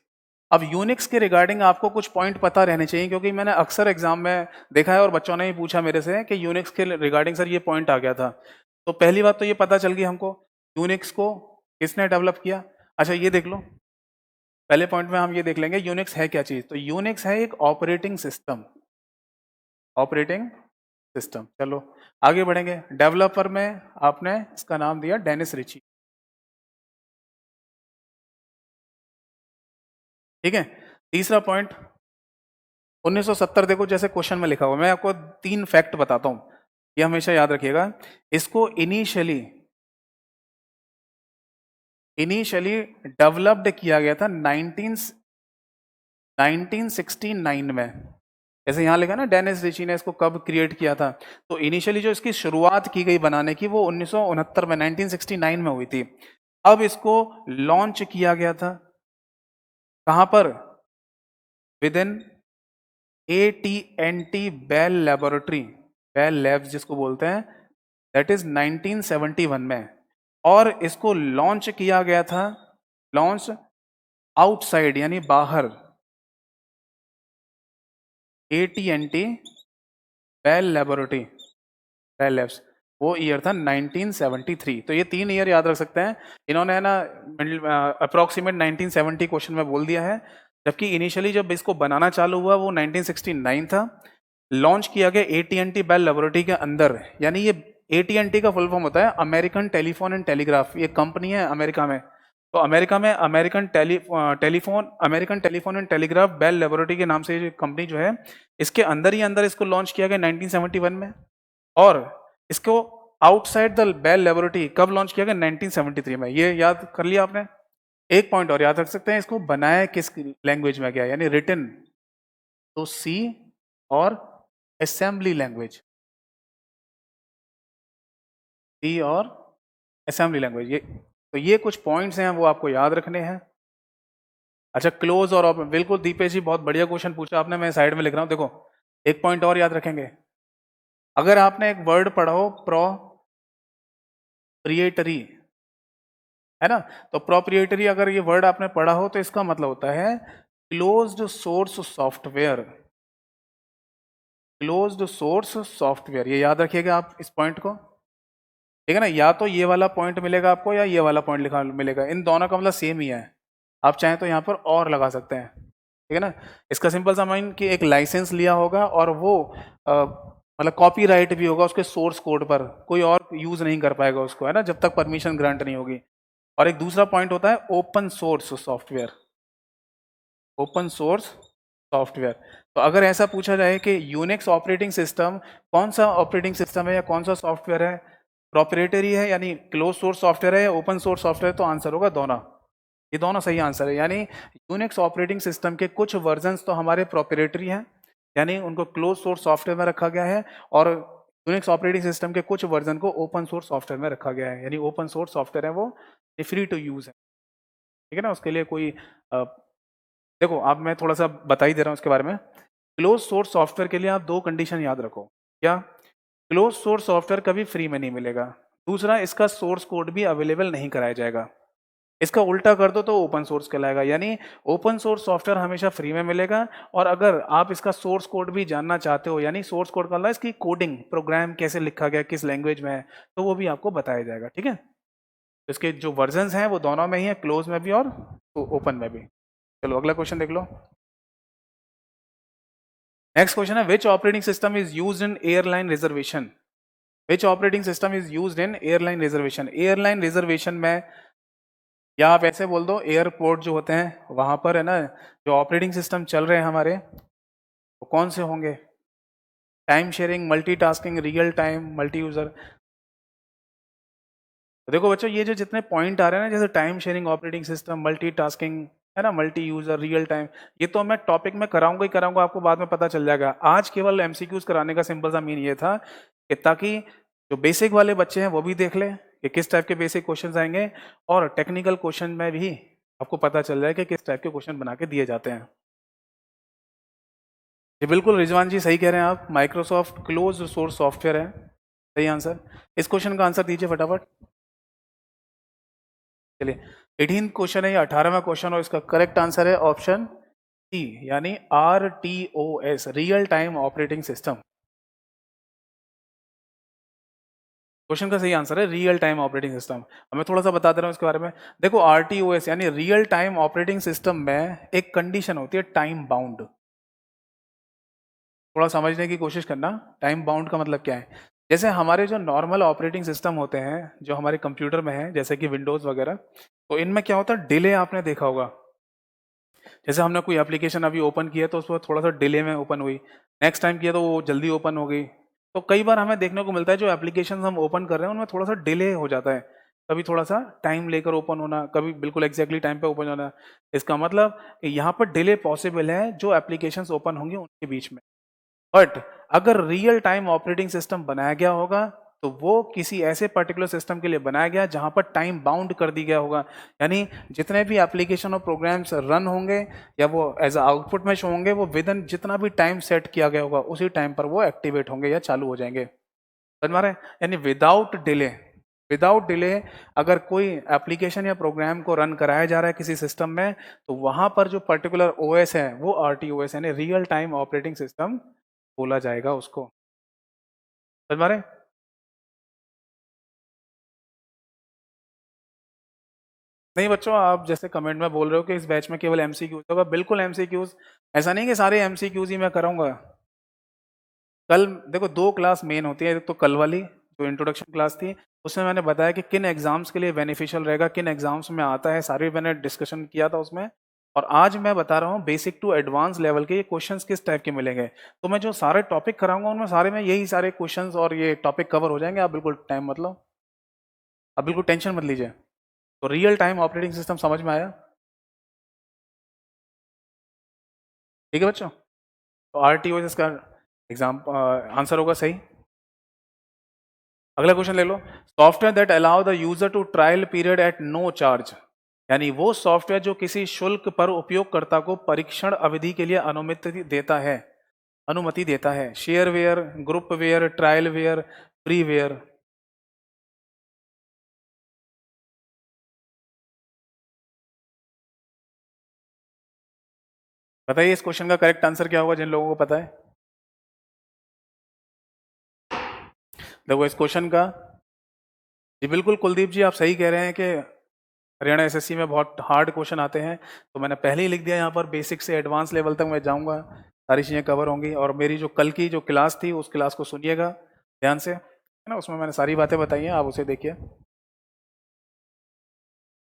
अब यूनिक्स के रिगार्डिंग आपको कुछ पॉइंट पता रहने चाहिए, क्योंकि मैंने अक्सर एग्जाम में देखा है और बच्चों ने ही पूछा मेरे से कि यूनिक्स के रिगार्डिंग सर ये पॉइंट आ गया था। तो पहली बात तो ये पता चल गई हमको, यूनिक्स को किसने डेवलप किया। अच्छा ये देख लो, पहले पॉइंट में हम ये देख लेंगे यूनिक्स है क्या चीज। तो यूनिक्स है एक ऑपरेटिंग सिस्टम, ऑपरेटिंग सिस्टम। चलो आगे बढ़ेंगे। डेवलपर में आपने इसका नाम दिया डेनिस रिची। ठीक है, तीसरा पॉइंट 1970। देखो जैसे क्वेश्चन में लिखा हुआ, मैं आपको 3 फैक्ट बताता हूं, ये हमेशा याद रखिएगा। इसको इनिशियली डेवलप्ड किया गया था 1969 में। जैसे यहाँ लिखा ना डेनिस रिची ने इसको कब क्रिएट किया था, तो इनिशियली जो इसकी शुरुआत की गई बनाने की वो 1969 में, 1969 में हुई थी। अब इसको लॉन्च किया गया था कहां पर? Within AT&T Bell laboratory, Bell labs जिसको बोलते हैं, दैट इज 1971 में। और इसको लॉन्च किया गया था, लॉन्च आउटसाइड यानी बाहर, AT&T Bell laboratory, Bell labs, वो ईयर था 1973। तो ये 3 ईयर याद रख सकते हैं। इन्होंने है ना अप्रोक्सीमेट 1970 क्वेश्चन में बोल दिया है, जबकि इनिशियली जब इसको बनाना चालू हुआ वो 1969 था। लॉन्च किया गया AT&T बेल लेबोरेटरी के अंदर, यानी ये AT&T का फुल फॉर्म होता है अमेरिकन टेलीफोन एंड टेलीग्राफ। ये कंपनी है अमेरिका में, तो अमेरिका में American telephone and telegraph Bell laboratory के नाम से ये कंपनी जो है, इसके अंदर ही अंदर इसको लॉन्च किया गया 1971 में। और इसको आउटसाइड द बेल लेबोरेटरी कब लॉन्च किया गया? 1973 में। ये याद कर लिया आपने। एक पॉइंट और याद रख सकते हैं, इसको बनाया किस लैंग्वेज में गया, यानी रिटन तो सी और असेंबली लैंग्वेज, सी और असेंबली लैंग्वेज। ये तो ये कुछ पॉइंट्स हैं वो आपको याद रखने हैं। अच्छा क्लोज और ओपन, बिल्कुल दीपेश जी बहुत बढ़िया क्वेश्चन पूछा आपने, मैं साइड में लिख रहा हूँ। देखो एक पॉइंट और याद रखेंगे, अगर आपने एक वर्ड पढ़ा हो प्रोप्रिएटरी, है ना, तो प्रोप्रिएटरी अगर ये वर्ड आपने पढ़ा हो तो इसका मतलब होता है closed source software. Closed source software, ये याद रखिएगा आप इस पॉइंट को, ठीक है ना। या तो ये वाला पॉइंट मिलेगा आपको या ये वाला पॉइंट लिखा मिलेगा, इन दोनों का मतलब सेम ही है। आप चाहें तो यहाँ पर और लगा सकते हैं, ठीक है ना। इसका सिंपल सा माइन कि एक लाइसेंस लिया होगा और वो मतलब कॉपीराइट भी होगा उसके सोर्स कोड पर, कोई और यूज नहीं कर पाएगा उसको, है ना, जब तक परमिशन ग्रांट नहीं होगी। और एक दूसरा पॉइंट होता है open source software. Open source software, तो अगर ऐसा पूछा जाए कि यूनिक्स ऑपरेटिंग सिस्टम कौन सा ऑपरेटिंग सिस्टम है या कौन सा सॉफ्टवेयर है, प्रोप्रिएटरी है यानी क्लोज सोर्स सॉफ्टवेयर है या ओपन सोर्स सॉफ्टवेयर, तो आंसर होगा दोनों। ये दोनों सही आंसर है, यानी यूनिक्स ऑपरेटिंग सिस्टम के कुछ वर्जन्स तो हमारे प्रोप्रिएटरी हैं, यानी उनको क्लोज सोर्स सॉफ्टवेयर में रखा गया है, और यूनिक्स ऑपरेटिंग सिस्टम के कुछ वर्जन को ओपन सोर्स सॉफ्टवेयर में रखा गया है, यानी ओपन सोर्स सॉफ्टवेयर है वो फ्री टू यूज है, ठीक है ना। उसके लिए कोई देखो अब मैं थोड़ा सा बता ही दे रहा हूँ इसके बारे में। क्लोज सोर्स सॉफ्टवेयर के लिए आप दो कंडीशन याद रखो। क्या? क्लोज सोर्स सॉफ्टवेयर कभी फ्री में नहीं मिलेगा, दूसरा इसका सोर्स कोड भी अवेलेबल नहीं कराया जाएगा। इसका उल्टा कर दो तो ओपन सोर्स कहलाएगा, यानी ओपन सोर्स सॉफ्टवेयर हमेशा फ्री में मिलेगा, और अगर आप इसका सोर्स कोड भी जानना चाहते हो, यानी सोर्स कोड का मतलब इसकी कोडिंग प्रोग्राम कैसे लिखा गया, किस लैंग्वेज में है, तो वो भी आपको बताया जाएगा, ठीक है। तो इसके जो वर्जन्स हैं वो दोनों में ही है, क्लोज में भी और ओपन में भी। चलो अगला क्वेश्चन देख लो। नेक्स्ट क्वेश्चन है which operating system is used in airline reservation. Which operating system is used in airline reservation. Airline reservation में, या आप ऐसे बोल दो एयरपोर्ट जो होते हैं वहां पर, है ना, जो ऑपरेटिंग सिस्टम चल रहे हैं हमारे, वो कौन से होंगे? Time sharing, multitasking, real time, multi user. तो देखो बच्चों, ये जो जितने पॉइंट आ रहे हैं ना, जैसे time sharing operating system, multitasking, है ना, मल्टी यूजर, रियल टाइम, ये तो मैं टॉपिक में कराऊंगा ही कराऊंगा, आपको बाद में पता चल जाएगा। आज केवल एमसीक्यूज कराने का सिंपल सा मीन ये था कि ताकि जो बेसिक वाले बच्चे हैं वो भी देख ले कि किस टाइप के बेसिक क्वेश्चन आएंगे, और टेक्निकल क्वेश्चन में भी आपको पता चल जाए कि किस टाइप के क्वेश्चन बना के दिए जाते हैं। जी बिल्कुल रिजवान जी सही कह रहे हैं आप, माइक्रोसॉफ्ट क्लोज सोर्स सॉफ्टवेयर है सही आंसर। इस क्वेश्चन का आंसर दीजिए फटाफट। चलिए 18 क्वेश्चन है, ये 18वां क्वेश्चन, और इसका करेक्ट आंसर है ऑप्शन सी, यानी RTOS, real time operating system. Question का सही आंसर है रियल टाइम ऑपरेटिंग सिस्टम। अब मैं थोड़ा सा बता दे रहा हूँ इसके बारे में। देखो RTOS यानी रियल टाइम ऑपरेटिंग सिस्टम में एक कंडीशन होती है टाइम बाउंड। थोड़ा समझने की कोशिश करना, टाइम बाउंड का मतलब क्या है। जैसे हमारे जो नॉर्मल ऑपरेटिंग सिस्टम होते हैं जो हमारे कंप्यूटर में है, जैसे कि विंडोज वगैरह, तो इनमें क्या होता है, डिले आपने देखा होगा। जैसे हमने कोई एप्लीकेशन अभी ओपन किया तो उसको थोड़ा सा डिले में ओपन हुई, नेक्स्ट टाइम किया तो वो जल्दी ओपन हो गई। तो कई बार हमें देखने को मिलता है जो एप्लीकेशन हम ओपन कर रहे हैं उनमें थोड़ा सा डिले हो जाता है, कभी थोड़ा सा टाइम लेकर ओपन होना, कभी बिल्कुल एग्जैक्टली टाइम पे ओपन होना। इसका मतलब कि यहाँ पर डिले पॉसिबल है जो एप्लीकेशन ओपन होंगे उनके बीच में। बट अगर रियल टाइम ऑपरेटिंग सिस्टम बनाया गया होगा तो वो किसी ऐसे पर्टिकुलर सिस्टम के लिए बनाया गया जहां पर टाइम बाउंड कर दी गया होगा, यानी जितने भी एप्लीकेशन और प्रोग्राम्स रन होंगे या वो एज आउटपुट में शो होंगे, वो विद इन जितना भी टाइम सेट किया गया होगा उसी टाइम पर वो एक्टिवेट होंगे या चालू हो जाएंगे। समझ में आ रहा है? यानी विदाउट डिले, विदाउट डिले अगर कोई एप्लीकेशन या प्रोग्राम को रन कराया जा रहा है किसी सिस्टम में, तो वहां पर जो पर्टिकुलर ओएस है वो RTOS यानी रियल टाइम ऑपरेटिंग सिस्टम बोला जाएगा उसको। समझ में आ रहा है? नहीं बच्चों, आप जैसे कमेंट में बोल रहे हो कि इस बैच में केवल एमसीक्यूज होगा, बिल्कुल एमसीक्यूज, ऐसा नहीं कि सारे एमसीक्यूज ही मैं कराऊंगा। कल देखो दो क्लास मेन होती है, एक तो कल वाली जो इंट्रोडक्शन क्लास थी, उसमें मैंने बताया कि किन एग्जाम्स के लिए बेनिफिशियल रहेगा, किन एग्जाम्स में आता है, सारे मैंने डिस्कशन किया था उसमें। और आज मैं बता रहा हूँ बेसिक टू एडवांस लेवल के ये क्वेश्चंस किस टाइप के मिलेंगे। तो मैं जो सारे टॉपिक कराऊंगा उनमें सारे में यही सारे क्वेश्चंस और ये टॉपिक कवर हो जाएंगे, आप बिल्कुल टाइम मत लो, आप बिल्कुल टेंशन मत लीजिए। तो रियल टाइम ऑपरेटिंग सिस्टम समझ में आया? ठीक है बच्चों, तो RTO इसका एग्जाम आंसर होगा सही। अगला क्वेश्चन ले लो। Software that allow the user to trial period at no charge, यानी वो सॉफ्टवेयर जो किसी शुल्क पर उपयोगकर्ता को परीक्षण अवधि के लिए अनुमति देता है। अनुमति देता है? Shareware, groupware, trialware, freeware? बताइए इस क्वेश्चन का करेक्ट आंसर क्या होगा जिन लोगों को पता है। देखो इस क्वेश्चन का, जी बिल्कुल कुलदीप जी आप सही कह रहे हैं कि हरियाणा एसएससी में बहुत हार्ड क्वेश्चन आते हैं, तो मैंने पहले ही लिख दिया यहाँ पर बेसिक से एडवांस लेवल तक मैं जाऊँगा, सारी चीज़ें कवर होंगी। और मेरी जो कल की जो क्लास थी उस क्लास को सुनिएगा ध्यान से, है ना, उसमें मैंने सारी बातें बताई हैं, आप उसे देखिए।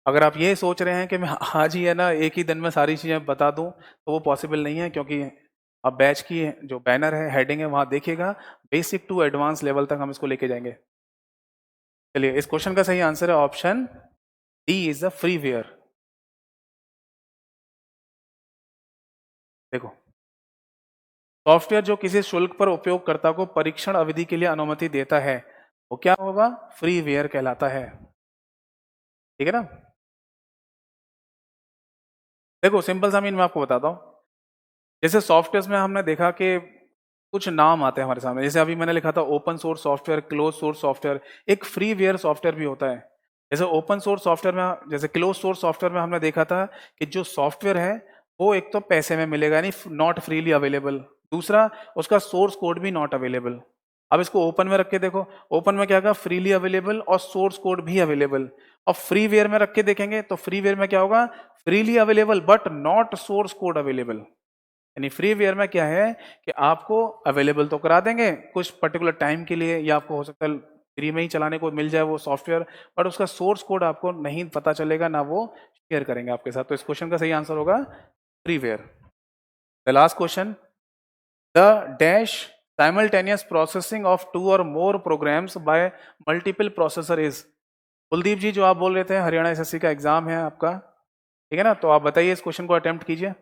अगर आप ये सोच रहे हैं कि मैं आज ही है ना एक ही दिन में सारी चीज़ें बता दूं, तो वो पॉसिबल नहीं है, क्योंकि अब बैच की जो बैनर है, हेडिंग है, वहाँ देखिएगा, बेसिक टू एडवांस लेवल तक हम इसको लेके जाएंगे। चलिए इस क्वेश्चन का सही आंसर है option D is the freeware. देखो सॉफ्टवेयर जो किसी शुल्क पर उपयोगकर्ता को परीक्षण अवधि के लिए अनुमति देता है वो क्या होगा? फ्री वेयर कहलाता है। ठीक है ना। देखो सिंपल सा मीन मैं आपको बताता हूँ, जैसे सॉफ्टवेयर में हमने देखा कि कुछ नाम आते हैं हमारे सामने, जैसे अभी मैंने लिखा था open source software, close source software, एक फ्री वेयर सॉफ्टवेयर भी होता है। जैसे ओपन सोर्स सॉफ्टवेयर में, जैसे क्लोज सोर्स सॉफ्टवेयर में हमने देखा था कि जो सॉफ्टवेयर है वो एक तो पैसे में मिलेगा, यानी नॉट फ्रीली अवेलेबल, दूसरा उसका सोर्स कोड भी नॉट अवेलेबल। अब इसको ओपन में रख के देखो, ओपन में क्या होगा? फ्रीली अवेलेबल और सोर्स कोड भी अवेलेबल। और फ्री वेयर में रख के देखेंगे तो फ्री वेयर में क्या होगा? Freely available but not source code available. यानी फ्री वेयर में क्या है कि आपको अवेलेबल तो करा देंगे कुछ पर्टिकुलर टाइम के लिए, या आपको हो सकता है फ्री में ही चलाने को मिल जाए वो सॉफ्टवेयर, बट उसका सोर्स कोड आपको नहीं पता चलेगा, ना वो शेयर करेंगे आपके साथ। तो इस क्वेश्चन का सही आंसर होगा freeware. The last question, the dash simultaneous processing of two और more programs by multiple processor is. Kuldeep ji जो आप बोल रहे थे हरियाणा एसएससी का एग्जाम है आपका, ठीक है ना, तो आप बताइए इस क्वेश्चन को अटेम्प्ट कीजिए।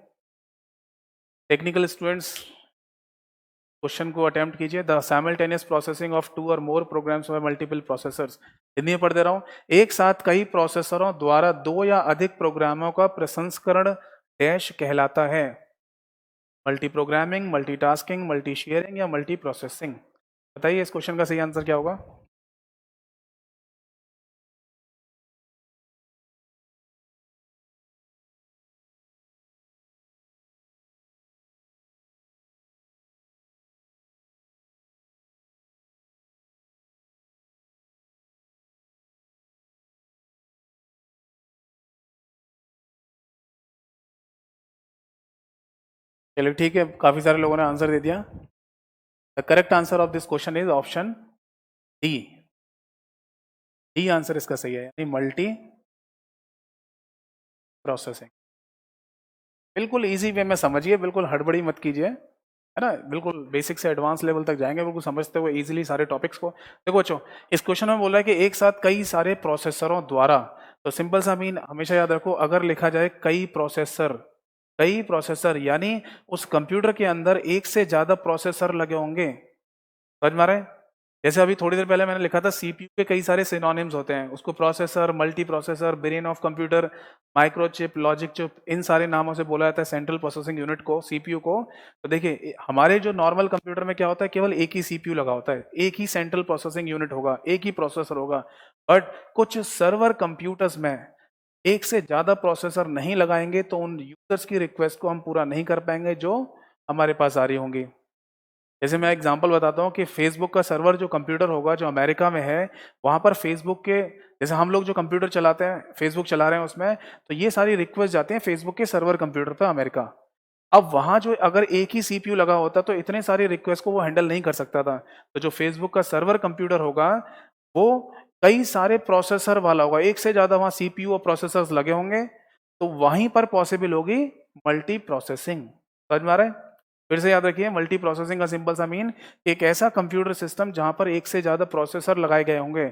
टेक्निकल स्टूडेंट्स क्वेश्चन को अटेम्प्ट कीजिए। The simultaneous processing of two और more programs by multiple processors. Hindi में पढ़ दे रहा हूँ। एक साथ कई प्रोसेसरों द्वारा दो या अधिक प्रोग्रामों का प्रसंस्करण डैश कहलाता है? Multi programming, multitasking, multi sharing या मल्टी प्रोसेसिंग? बताइए इस क्वेश्चन का सही आंसर क्या होगा। चलिए ठीक है, काफी सारे लोगों ने आंसर दे दिया। The correct answer of this question is option D. D answer इसका सही है, यानी मल्टी प्रोसेसिंग। बिल्कुल इजी वे में समझिए, बिल्कुल हड़बड़ी मत कीजिए, है ना, बिल्कुल बेसिक से एडवांस लेवल तक जाएंगे बिल्कुल समझते हुए इजीली सारे टॉपिक्स को। देखो बच्चों इस क्वेश्चन में बोला है कि एक साथ कई सारे प्रोसेसरों द्वारा, तो सिंपल सा मीन हमेशा याद रखो, अगर लिखा जाए कई प्रोसेसर यानी उस कंप्यूटर के अंदर एक से ज्यादा प्रोसेसर लगे होंगे। समझ में आ रहा है? जैसे अभी थोड़ी देर पहले मैंने लिखा था सीपीयू के कई सारे सिनोनिम्स होते हैं, उसको processor, multiprocessor, brain of computer, microchip, logic chip, इन सारे नामों से बोला जाता है सेंट्रल प्रोसेसिंग यूनिट को, सीपीयू को। तो देखिए हमारे जो नॉर्मल कंप्यूटर में क्या होता है, केवल एक ही सीपीयू लगा होता है, एक ही सेंट्रल प्रोसेसिंग यूनिट होगा, एक ही प्रोसेसर होगा। बट कुछ सर्वर कंप्यूटर्स में एक से ज्यादा प्रोसेसर नहीं लगाएंगे तो उन यूजर्स की रिक्वेस्ट को हम पूरा नहीं कर पाएंगे जो हमारे पास आ रही होंगी। जैसे मैं एग्जांपल बताता हूँ कि फेसबुक का सर्वर जो कंप्यूटर होगा जो अमेरिका में है, वहां पर फेसबुक के, जैसे हम लोग जो कंप्यूटर चलाते हैं, फेसबुक चला रहे हैं उसमें, तो ये सारी रिक्वेस्ट जाती हैं फेसबुक के सर्वर कंप्यूटर पर अमेरिका। अब वहां जो अगर एक ही सीपीयू लगा होता तो इतने सारे रिक्वेस्ट को वो हैंडल नहीं कर सकता था। तो जो फेसबुक का सर्वर कंप्यूटर होगा वो कई सारे प्रोसेसर वाला होगा, एक से ज्यादा वहां सीपीयू और प्रोसेसर्स लगे होंगे, तो वहीं पर पॉसिबल होगी मल्टी प्रोसेसिंग। समझ में आ रहा है? फिर से याद रखिए, मल्टी प्रोसेसिंग का सिंपल सा मीन एक ऐसा कंप्यूटर सिस्टम जहां पर एक से ज्यादा प्रोसेसर लगाए गए होंगे,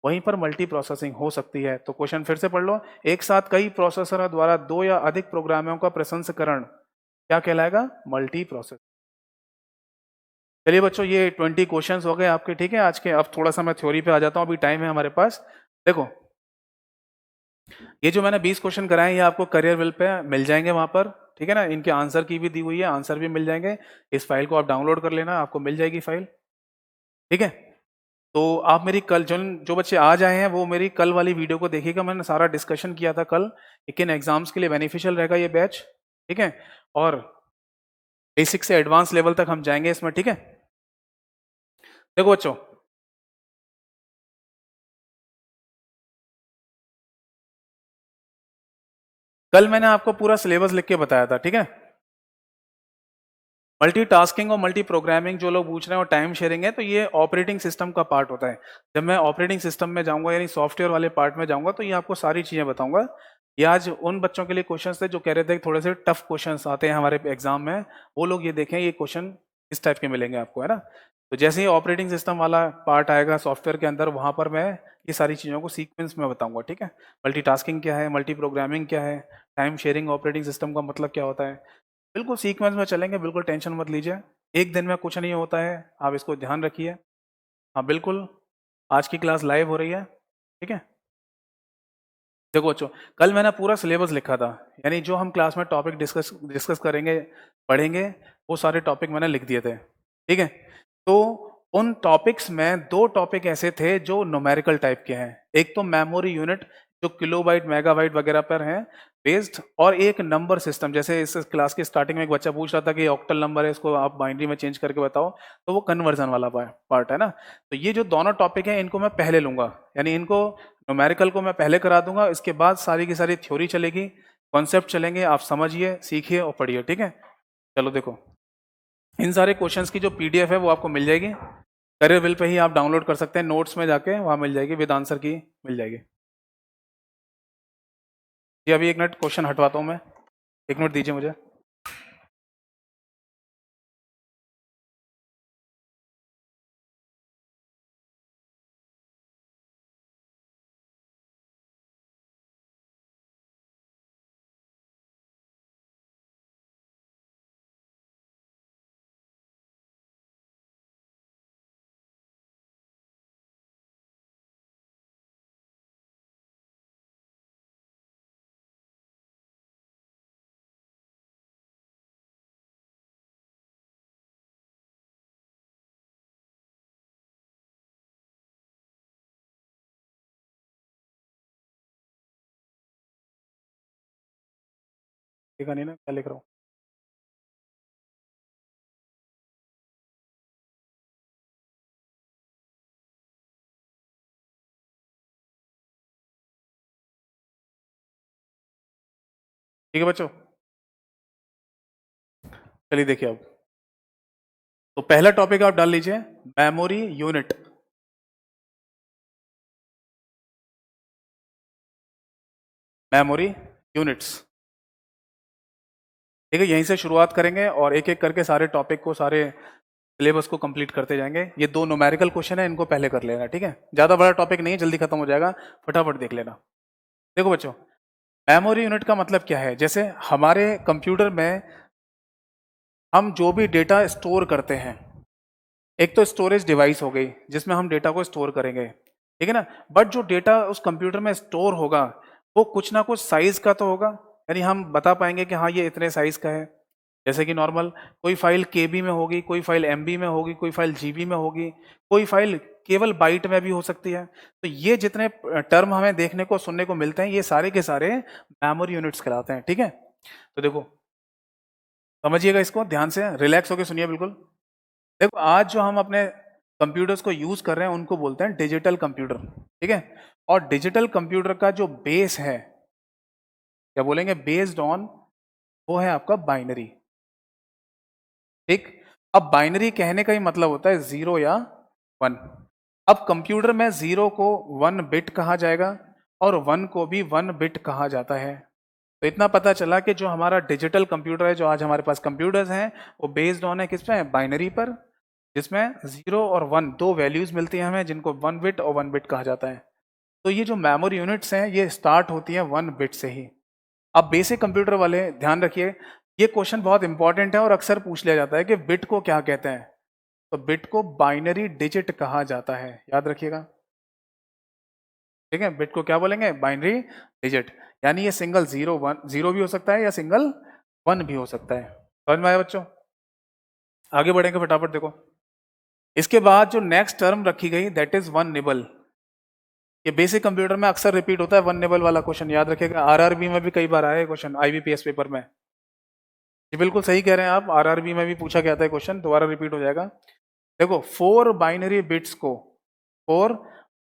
वहीं पर मल्टी प्रोसेसिंग हो सकती है। तो क्वेश्चन फिर से पढ़ लो, एक साथ कई प्रोसेसरों द्वारा दो या अधिक प्रोग्रामों का प्रसंस्करण क्या कहलाएगा? Multi process. चलिए बच्चों ये 20 क्वेश्चंस हो गए आपके, ठीक है आज के। अब थोड़ा सा मैं थ्योरी पे आ जाता हूँ, अभी टाइम है हमारे पास। देखो ये जो मैंने 20 क्वेश्चन कराए ये आपको करियर विल पे मिल जाएंगे वहां पर, ठीक है ना, इनके आंसर की भी दी हुई है, आंसर भी मिल जाएंगे। इस फाइल को आप डाउनलोड कर लेना, आपको मिल जाएगी फाइल, ठीक है। तो आप मेरी कल जो जो बच्चे आज आए हैं वो मेरी कल वाली वीडियो को देखिएगा, मैंने सारा डिस्कशन किया था कल कि किन एग्जाम्स के लिए बेनिफिशियल रहेगा ये बैच, ठीक है। और बेसिक से एडवांस लेवल तक हम जाएंगे इसमें, ठीक है। देखो बच्चों, कल मैंने आपको पूरा सिलेबस लिख के बताया था, ठीक है। मल्टीटास्किंग और मल्टी प्रोग्रामिंग जो लोग पूछ रहे हैं और टाइम शेयरिंग है, तो ये ऑपरेटिंग सिस्टम का पार्ट होता है। जब मैं ऑपरेटिंग सिस्टम में जाऊंगा यानी सॉफ्टवेयर वाले पार्ट में जाऊंगा तो ये आपको सारी चीजें बताऊंगा। ये आज उन बच्चों के लिए क्वेश्चंस थे जो कह रहे थे कि थोड़े से टफ क्वेश्चंस आते हैं हमारे एग्जाम में, वो लोग ये देखें ये क्वेश्चन इस टाइप के मिलेंगे आपको, है ना। तो जैसे ही ऑपरेटिंग सिस्टम वाला पार्ट आएगा सॉफ्टवेयर के अंदर, वहां पर मैं ये सारी चीज़ों को सीक्वेंस में बताऊंगा, ठीक है। मल्टीटास्किंग क्या है, मल्टी प्रोग्रामिंग क्या है, टाइम शेयरिंग ऑपरेटिंग सिस्टम का मतलब क्या होता है, बिल्कुल सीक्वेंस में चलेंगे, बिल्कुल टेंशन मत लीजिए। एक दिन में कुछ नहीं होता है, आप इसको ध्यान रखिए। हाँ बिल्कुल, आज की क्लास लाइव हो रही है, ठीक है। देखो बच्चों, कल मैंने पूरा सिलेबस लिखा था, यानी जो हम क्लास में टॉपिक डिस्कस डिस्कस करेंगे, पढ़ेंगे, वो सारे टॉपिक मैंने लिख दिए थे, ठीक है। तो उन टॉपिक्स में दो टॉपिक ऐसे थे जो न्यूमेरिकल टाइप के हैं, एक तो मेमोरी यूनिट जो किलोबाइट मेगाबाइट वगैरह पर है बेस्ड, और एक नंबर सिस्टम, जैसे इस क्लास के स्टार्टिंग में एक बच्चा पूछ रहा था कि ऑक्टल नंबर है, इसको आप बाइनरी में चेंज करके बताओ, तो वो कन्वर्जन वाला पार्ट है ना। तो ये जो दोनों टॉपिक हैं इनको मैं पहले लूंगा, यानी इनको न्यूमेरिकल को मैं पहले करा दूंगा, इसके बाद सारी की सारी थ्योरी चलेगी, कॉन्सेप्ट चलेंगे, आप समझिए, सीखिए और पढ़िए, ठीक है। चलो देखो, इन सारे क्वेश्चंस की जो पीडीएफ है वो आपको मिल जाएगी, करियर विल पे ही आप डाउनलोड कर सकते हैं, नोट्स में जाके वहां मिल जाएगी, विद आंसर की मिल जाएगी। जी अभी एक मिनट क्वेश्चन हटवाता हूँ मैं, एक मिनट दीजिए मुझे। ठीक है, नहीं ना क्या लिख रहा हूँ। ठीक है बच्चों, चलिए देखिए अब, तो पहला टॉपिक आप डाल लीजिए, मेमोरी यूनिट। मेमोरी यूनिट्स, ठीक है, यहीं से शुरुआत करेंगे और एक एक करके सारे टॉपिक को, सारे सिलेबस को कंप्लीट करते जाएंगे। ये दो न्यूमेरिकल क्वेश्चन है, इनको पहले कर लेना, ठीक है, ज्यादा बड़ा टॉपिक नहीं है, जल्दी खत्म हो जाएगा, फटाफट देख लेना। देखो बच्चों, मेमोरी यूनिट का मतलब क्या है, जैसे हमारे कंप्यूटर में हम जो भी डेटा स्टोर करते हैं, एक तो स्टोरेज डिवाइस हो गई जिसमें हम डेटा को स्टोर करेंगे, ठीक है ना, बट जो डेटा उस कंप्यूटर में स्टोर होगा वो कुछ ना कुछ साइज का तो होगा, यानी हम बता पाएंगे कि हाँ ये इतने साइज का है। जैसे कि नॉर्मल कोई फाइल केबी में होगी, कोई फाइल एमबी में होगी, कोई फाइल जीबी में होगी, कोई फाइल केवल बाइट में भी हो सकती है। तो ये जितने टर्म हमें देखने को सुनने को मिलते हैं ये सारे के सारे मेमोरी यूनिट्स कहलाते हैं, ठीक है। तो देखो समझिएगा, इसको ध्यान से रिलैक्स होकर सुनिए बिल्कुल। देखो आज जो हम अपने कंप्यूटर्स को यूज कर रहे हैं उनको बोलते हैं डिजिटल कंप्यूटर, ठीक है। और डिजिटल कंप्यूटर का जो बेस है, क्या बोलेंगे, बेस्ड ऑन, वो है आपका बाइनरी, ठीक। अब बाइनरी कहने का ही मतलब होता है जीरो या वन। अब कंप्यूटर में जीरो को वन बिट कहा जाएगा और वन को भी वन बिट कहा जाता है। तो इतना पता चला कि जो हमारा डिजिटल कंप्यूटर है, जो आज हमारे पास कंप्यूटर्स हैं, वो बेस्ड ऑन है किस पे, बाइनरी पर, जिसमें जीरो और वन दो वैल्यूज मिलती हैं हमें, जिनको वन बिट और वन बिट कहा जाता है। तो ये जो मेमोरी यूनिट्स हैं ये स्टार्ट होती हैं वन बिट से ही। अब बेसिक कंप्यूटर वाले ध्यान रखिए, ये क्वेश्चन बहुत इंपॉर्टेंट है और अक्सर पूछ लिया जाता है कि बिट को क्या कहते हैं। तो बिट को बाइनरी डिजिट कहा जाता है, याद रखिएगा, ठीक है। बिट को क्या बोलेंगे, बाइनरी डिजिट, यानी ये सिंगल जीरो वन, जीरो भी हो सकता है या सिंगल 1 भी हो सकता है। समझ में आया बच्चों? आगे बढ़ेंगे फटाफट। देखो इसके बाद जो नेक्स्ट टर्म रखी गई दैट इज वन निबल। ये बेसिक कंप्यूटर में अक्सर रिपीट होता है वन निबल वाला क्वेश्चन, याद रखिएगा। आरआरबी में भी कई बार आया है क्वेश्चन, आईबीपीएस पेपर में। जी बिल्कुल सही कह रहे हैं आप, आरआरबी में भी पूछा गया था क्वेश्चन, दोबारा रिपीट हो जाएगा। देखो 4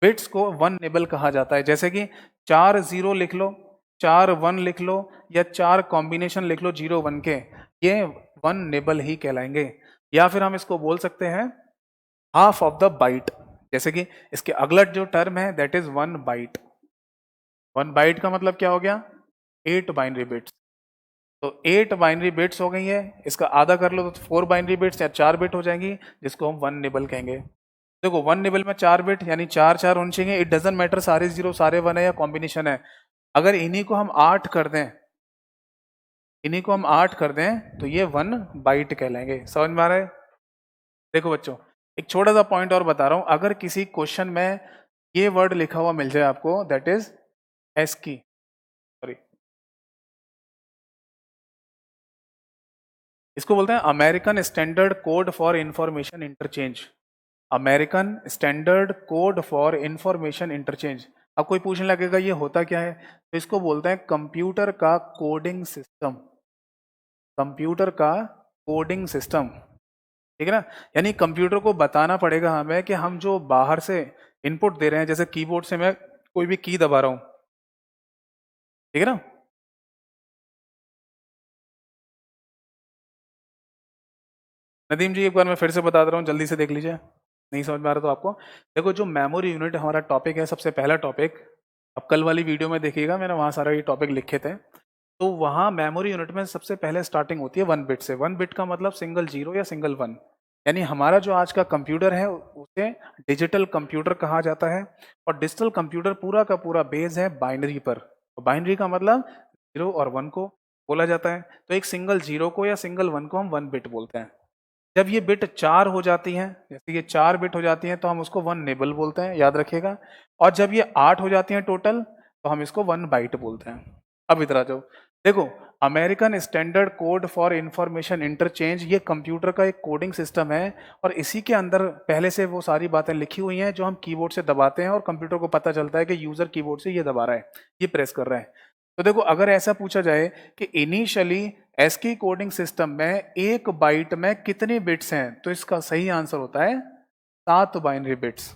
बिट्स को वन निबल कहा जाता है। जैसे कि 4 0 लिख लो, 4 1 लिख लो, या 4 कॉम्बिनेशन लिख लो 0 1 के, ये वन निबल ही कहलाएंगे। या फिर हम इसको बोल सकते हैं हाफ ऑफ द बाइट। जैसे कि इसके अगला जो टर्म है दैट इज 1 बाइट। 1 बाइट का मतलब क्या हो गया? 8 बाइनरी बिट्स। तो 8 बाइनरी बिट्स हो गई है, इसका आधा कर लो तो 4 बाइनरी बिट्स या 4 बिट हो जाएंगी, जिसको हम वन निबल कहेंगे। देखो वन निबल में 4 बिट यानी 4 4 होने चाहिए। इट डजेंट मैटर सारे 0 सारे 1 है या कॉम्बिनेशन है। अगर इन्हीं को हम 8 कर दें, इन्हीं को हम 8 कर दें तो ये 1 बाइट कहलाएंगे। समझ में आ रहा है? देखो बच्चों एक छोटा सा पॉइंट और बता रहा हूं, अगर किसी क्वेश्चन में ये वर्ड लिखा हुआ मिल जाए आपको दैट इज एस्की, सॉरी इसको बोलते हैं American standard code for information interchange. American standard code for information interchange. अब कोई पूछने लगेगा ये होता क्या है, तो इसको बोलते हैं कंप्यूटर का कोडिंग सिस्टम। कंप्यूटर का कोडिंग सिस्टम, ठीक है ना। यानी कंप्यूटर को बताना पड़ेगा हमें कि हम जो बाहर से इनपुट दे रहे हैं, जैसे कीबोर्ड से मैं कोई भी की दबा रहा हूं, ठीक है ना। नदीम जी एक बार मैं फिर से बता दे रहा हूँ, जल्दी से देख लीजिए, नहीं समझ में आ रहा तो आपको। देखो जो मेमोरी यूनिट हमारा टॉपिक है, सबसे पहला टॉपिक, अब कल वाली वीडियो में देखिएगा मैंने वहाँ सारा ये टॉपिक लिखे थे। तो वहाँ मेमोरी यूनिट में सबसे पहले स्टार्टिंग होती है 1 बिट से। 1 बिट का मतलब सिंगल 0 या सिंगल 1। यानी हमारा जो आज का कंप्यूटर है उसे डिजिटल कंप्यूटर कहा जाता है। और डिजिटल कंप्यूटर पूरा का पूरा बेस है बाइनरी पर। तो बाइनरी का मतलब 0 और 1 को बोला जाता है। तो एक सिंगल 0 को या सिंगल 1 को हम 1 बिट बोलते हैं। जब ये बिट 4 हो जाती हैं, जैसे ये 4 बिट हो जाती हैं, तो हम उसको 1 निबल बोलते हैं, याद रखिएगा। और जब ये 8 हो जाती हैं टोटल, तो हम इसको 1 बाइट बोलते हैं। अब इधर आ जाओ। देखो American standard code for information interchange, ये कंप्यूटर का एक कोडिंग सिस्टम है। और इसी के अंदर पहले से वो सारी बातें लिखी हुई हैं जो हम कीबोर्ड से दबाते हैं, और कंप्यूटर को पता चलता है कि यूजर कीबोर्ड से ये दबा रहा है, ये प्रेस कर रहा है। तो देखो अगर ऐसा पूछा जाए कि इनिशियली एस्की कोडिंग सिस्टम में 1 बाइट में कितने बिट्स हैं, तो इसका सही आंसर होता है 7 बाइनरी बिट्स।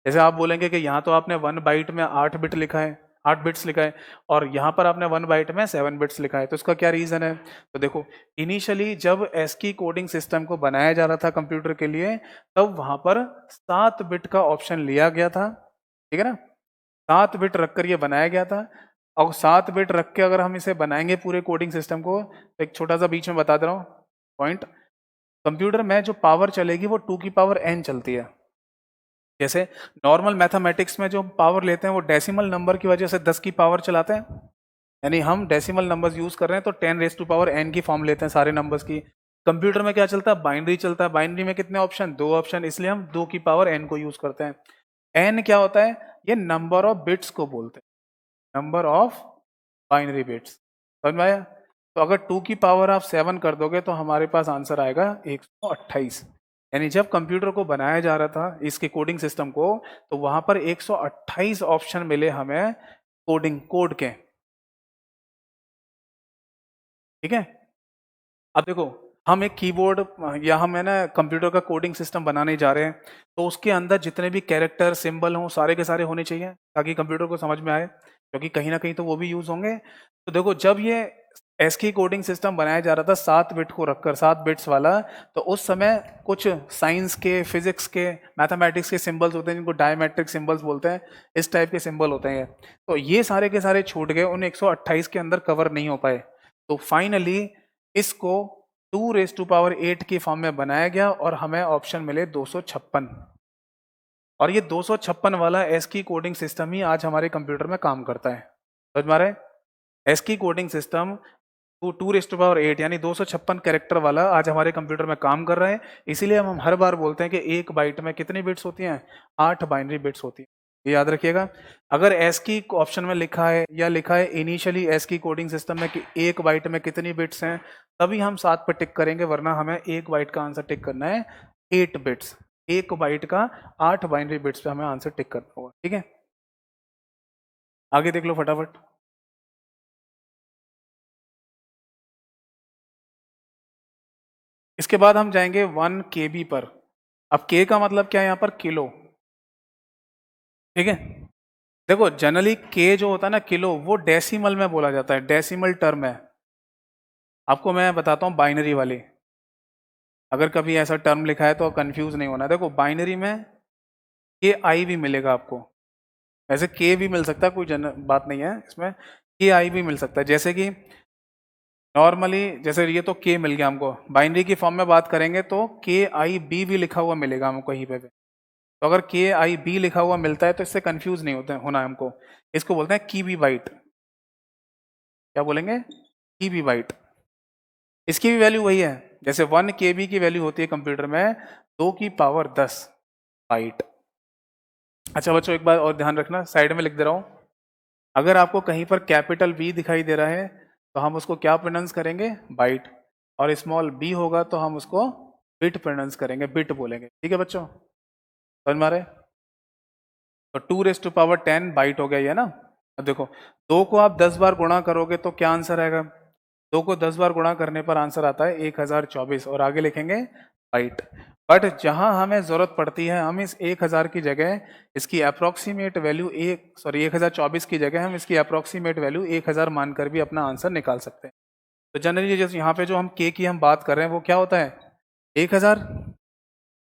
जैसे आप बोलेंगे कि यहाँ तो आपने 1 बाइट में 8 बिट लिखा है, 8 बिट्स लिखा है, और यहाँ पर आपने 1 बाइट में 7 बिट्स लिखा है, तो इसका क्या रीजन है? तो देखो इनिशियली जब एस्की कोडिंग सिस्टम को बनाया जा रहा था कंप्यूटर के लिए, तब वहां पर 7 बिट का ऑप्शन लिया गया था, ठीक है ना। 7 बिट रखकर ये बनाया गया था। और 7 बिट रख के अगर हम इसे बनाएंगे पूरे कोडिंग सिस्टम को, तो एक छोटा सा बीच में बता दे रहा हूँ पॉइंट। कंप्यूटर में जो पावर चलेगी वो 2 की पावर n चलती है। जैसे नॉर्मल मैथमेटिक्स में जो पावर लेते हैं वो डेसिमल नंबर की वजह से 10 की पावर चलाते हैं, यानी हम डेसिमल नंबर्स यूज कर रहे हैं तो 10 रेज टू पावर n की फॉर्म लेते हैं सारे नंबर्स की। कंप्यूटर में क्या चलता है? बाइनरी चलता है। बाइनरी में कितने ऑप्शन? 2 ऑप्शन, इसलिए हम 2 की पावर n को यूज करते हैं। n क्या होता है? ये नंबर ऑफ बिट्स को बोलते हैं, नंबर ऑफ बाइनरी बिट्स। समझ में आया? तो अगर 2 की पावर आप 7 कर दोगे तो हमारे पास आंसर आएगा 128। यानी जब कंप्यूटर को बनाया जा रहा था इसके कोडिंग सिस्टम को, तो वहां पर 128 ऑप्शन मिले हमें कोडिंग कोड के, ठीक है। अब देखो हम एक कीबोर्ड या हम है ना कंप्यूटर का कोडिंग सिस्टम बनाने जा रहे हैं, तो उसके अंदर जितने भी कैरेक्टर सिंबल हों सारे के सारे होने चाहिए ताकि कंप्यूटर को समझ में आए, क्योंकि कहीं ना कहीं तो वो भी यूज होंगे। तो देखो जब ये एस्की कोडिंग सिस्टम बनाया जा रहा था 7 बिट को रखकर, 7 बिट्स वाला, तो उस समय कुछ साइंस के, फिजिक्स के, मैथमेटिक्स के सिंबल्स होते हैं जिनको डायमेट्रिक सिंबल्स बोलते हैं, इस टाइप के सिंबल होते हैं। तो ये सारे के सारे छूट गए, उन 128 के अंदर कवर नहीं हो पाए। तो फाइनली इसको 2 रेज टू पावर 8 की फॉर्म में बनाया गया और हमें ऑप्शन मिले 256। और ये 256 वाला एस्की कोडिंग सिस्टम ही आज हमारे कंप्यूटर में काम करता है। समझ में आ रहा है? ASCII coding system 2 raise to power 8 यानी 256 कैरेक्टर वाला आज हमारे कंप्यूटर में काम कर रहा है। इसीलिए हम हर बार बोलते हैं कि 1 बाइट में कितनी बिट्स होती हैं? 8 बाइनरी बिट्स होती हैं। ये याद रखिएगा। अगर एस की ऑप्शन में लिखा है या लिखा है इनिशियली एस की कोडिंग सिस्टम में कि 1 बाइट में कितनी बिट्स हैं, तभी हम 7 पे टिक करेंगे, वरना हमें 1 बाइट का आंसर टिक करना है 8 बिट्स। 1 बाइट का 8 बाइनरी बिट्स पे हमें आंसर टिक करना होगा, ठीक है। आगे देख लो फटाफट। इसके बाद हम जाएंगे 1 KB पर। अब के का मतलब क्या है यहाँ पर, किलो, ठीक है। देखो जनरली के जो होता है ना किलो, वो डेसिमल में बोला जाता है, डेसिमल टर्म है। आपको मैं बताता हूँ बाइनरी वाली, अगर कभी ऐसा टर्म लिखा है तो कंफ्यूज नहीं होना। देखो बाइनरी में के आई भी मिलेगा आपको, वैसे के भी मिल सकता है, कोई बात नहीं है इसमें, के आई भी मिल सकता है। जैसे कि नॉर्मली जैसे ये तो के मिल गया हमको, बाइनरी की फॉर्म में बात करेंगे तो के आई बी भी लिखा हुआ मिलेगा हमको कहीं पे भी। तो अगर के आई बी लिखा हुआ मिलता है तो इससे कंफ्यूज नहीं होना है हमको। इसको बोलते हैं कीबी बाइट। क्या बोलेंगे, कीबी बाइट। इसकी भी वैल्यू वही है, जैसे 1 KB की वैल्यू होती है कंप्यूटर में 2 की पावर 10 बाइट। अच्छा बच्चों एक बात और ध्यान रखना, साइड में लिख दे रहा हूं, अगर आपको कहीं पर कैपिटल बी दिखाई दे रहा है तो हम उसको क्या प्रोनाउंस करेंगे, बाइट, और स्मॉल बी होगा तो हम उसको बिट प्रोनाउंस करेंगे, बिट बोलेंगे, ठीक है बच्चों, समझ में आ रहा है। तो 2 to the power 10 बाइट हो गया ये ना। अब देखो 2 को आप 10 बार गुणा करोगे तो क्या आंसर आएगा, 2 को 10 बार गुणा करने पर आंसर आता है 1024, और आगे लिखेंगे बाइट। बट जहां हमें जरूरत पड़ती है, हम इस 1000 की जगह इसकी अप्रोक्सीमेट वैल्यू 1024 की जगह हम इसकी अप्रोक्सीमेट वैल्यू 1000 मानकर भी अपना आंसर निकाल सकते हैं। तो जनरली जैसे यहाँ पे जो हम के की हम बात कर रहे हैं वो क्या होता है 1000,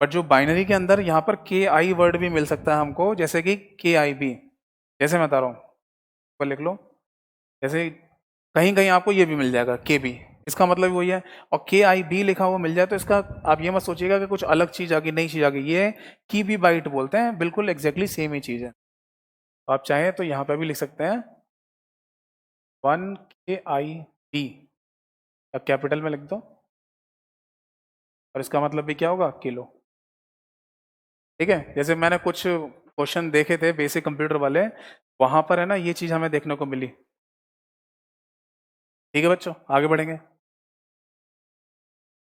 बट जो बाइनरी के अंदर यहाँ पर के आई वर्ड भी मिल सकता है हमको, जैसे कि के आई बी, जैसे मैं बता रहा हूँ, पर लिख लो, जैसे कहीं कहीं आपको ये भी मिल जाएगा के बी, इसका मतलब वही है। और के आई बी लिखा हुआ मिल जाए तो इसका आप ये मत सोचिएगा कि कुछ अलग चीज आ गई, नई चीज आ गई, ये की बी बाइट बोलते हैं, बिल्कुल एग्जैक्टली सेम ही चीज है। तो आप चाहें तो यहाँ पे भी लिख सकते हैं 1 KIB, अब कैपिटल में लिख दो, और इसका मतलब भी क्या होगा, किलो, ठीक है। जैसे मैंने कुछ क्वेश्चन देखे थे बेसिक कंप्यूटर वाले, वहां पर है ना ये चीज हमें देखने को मिली, ठीक है बच्चों, आगे बढ़ेंगे।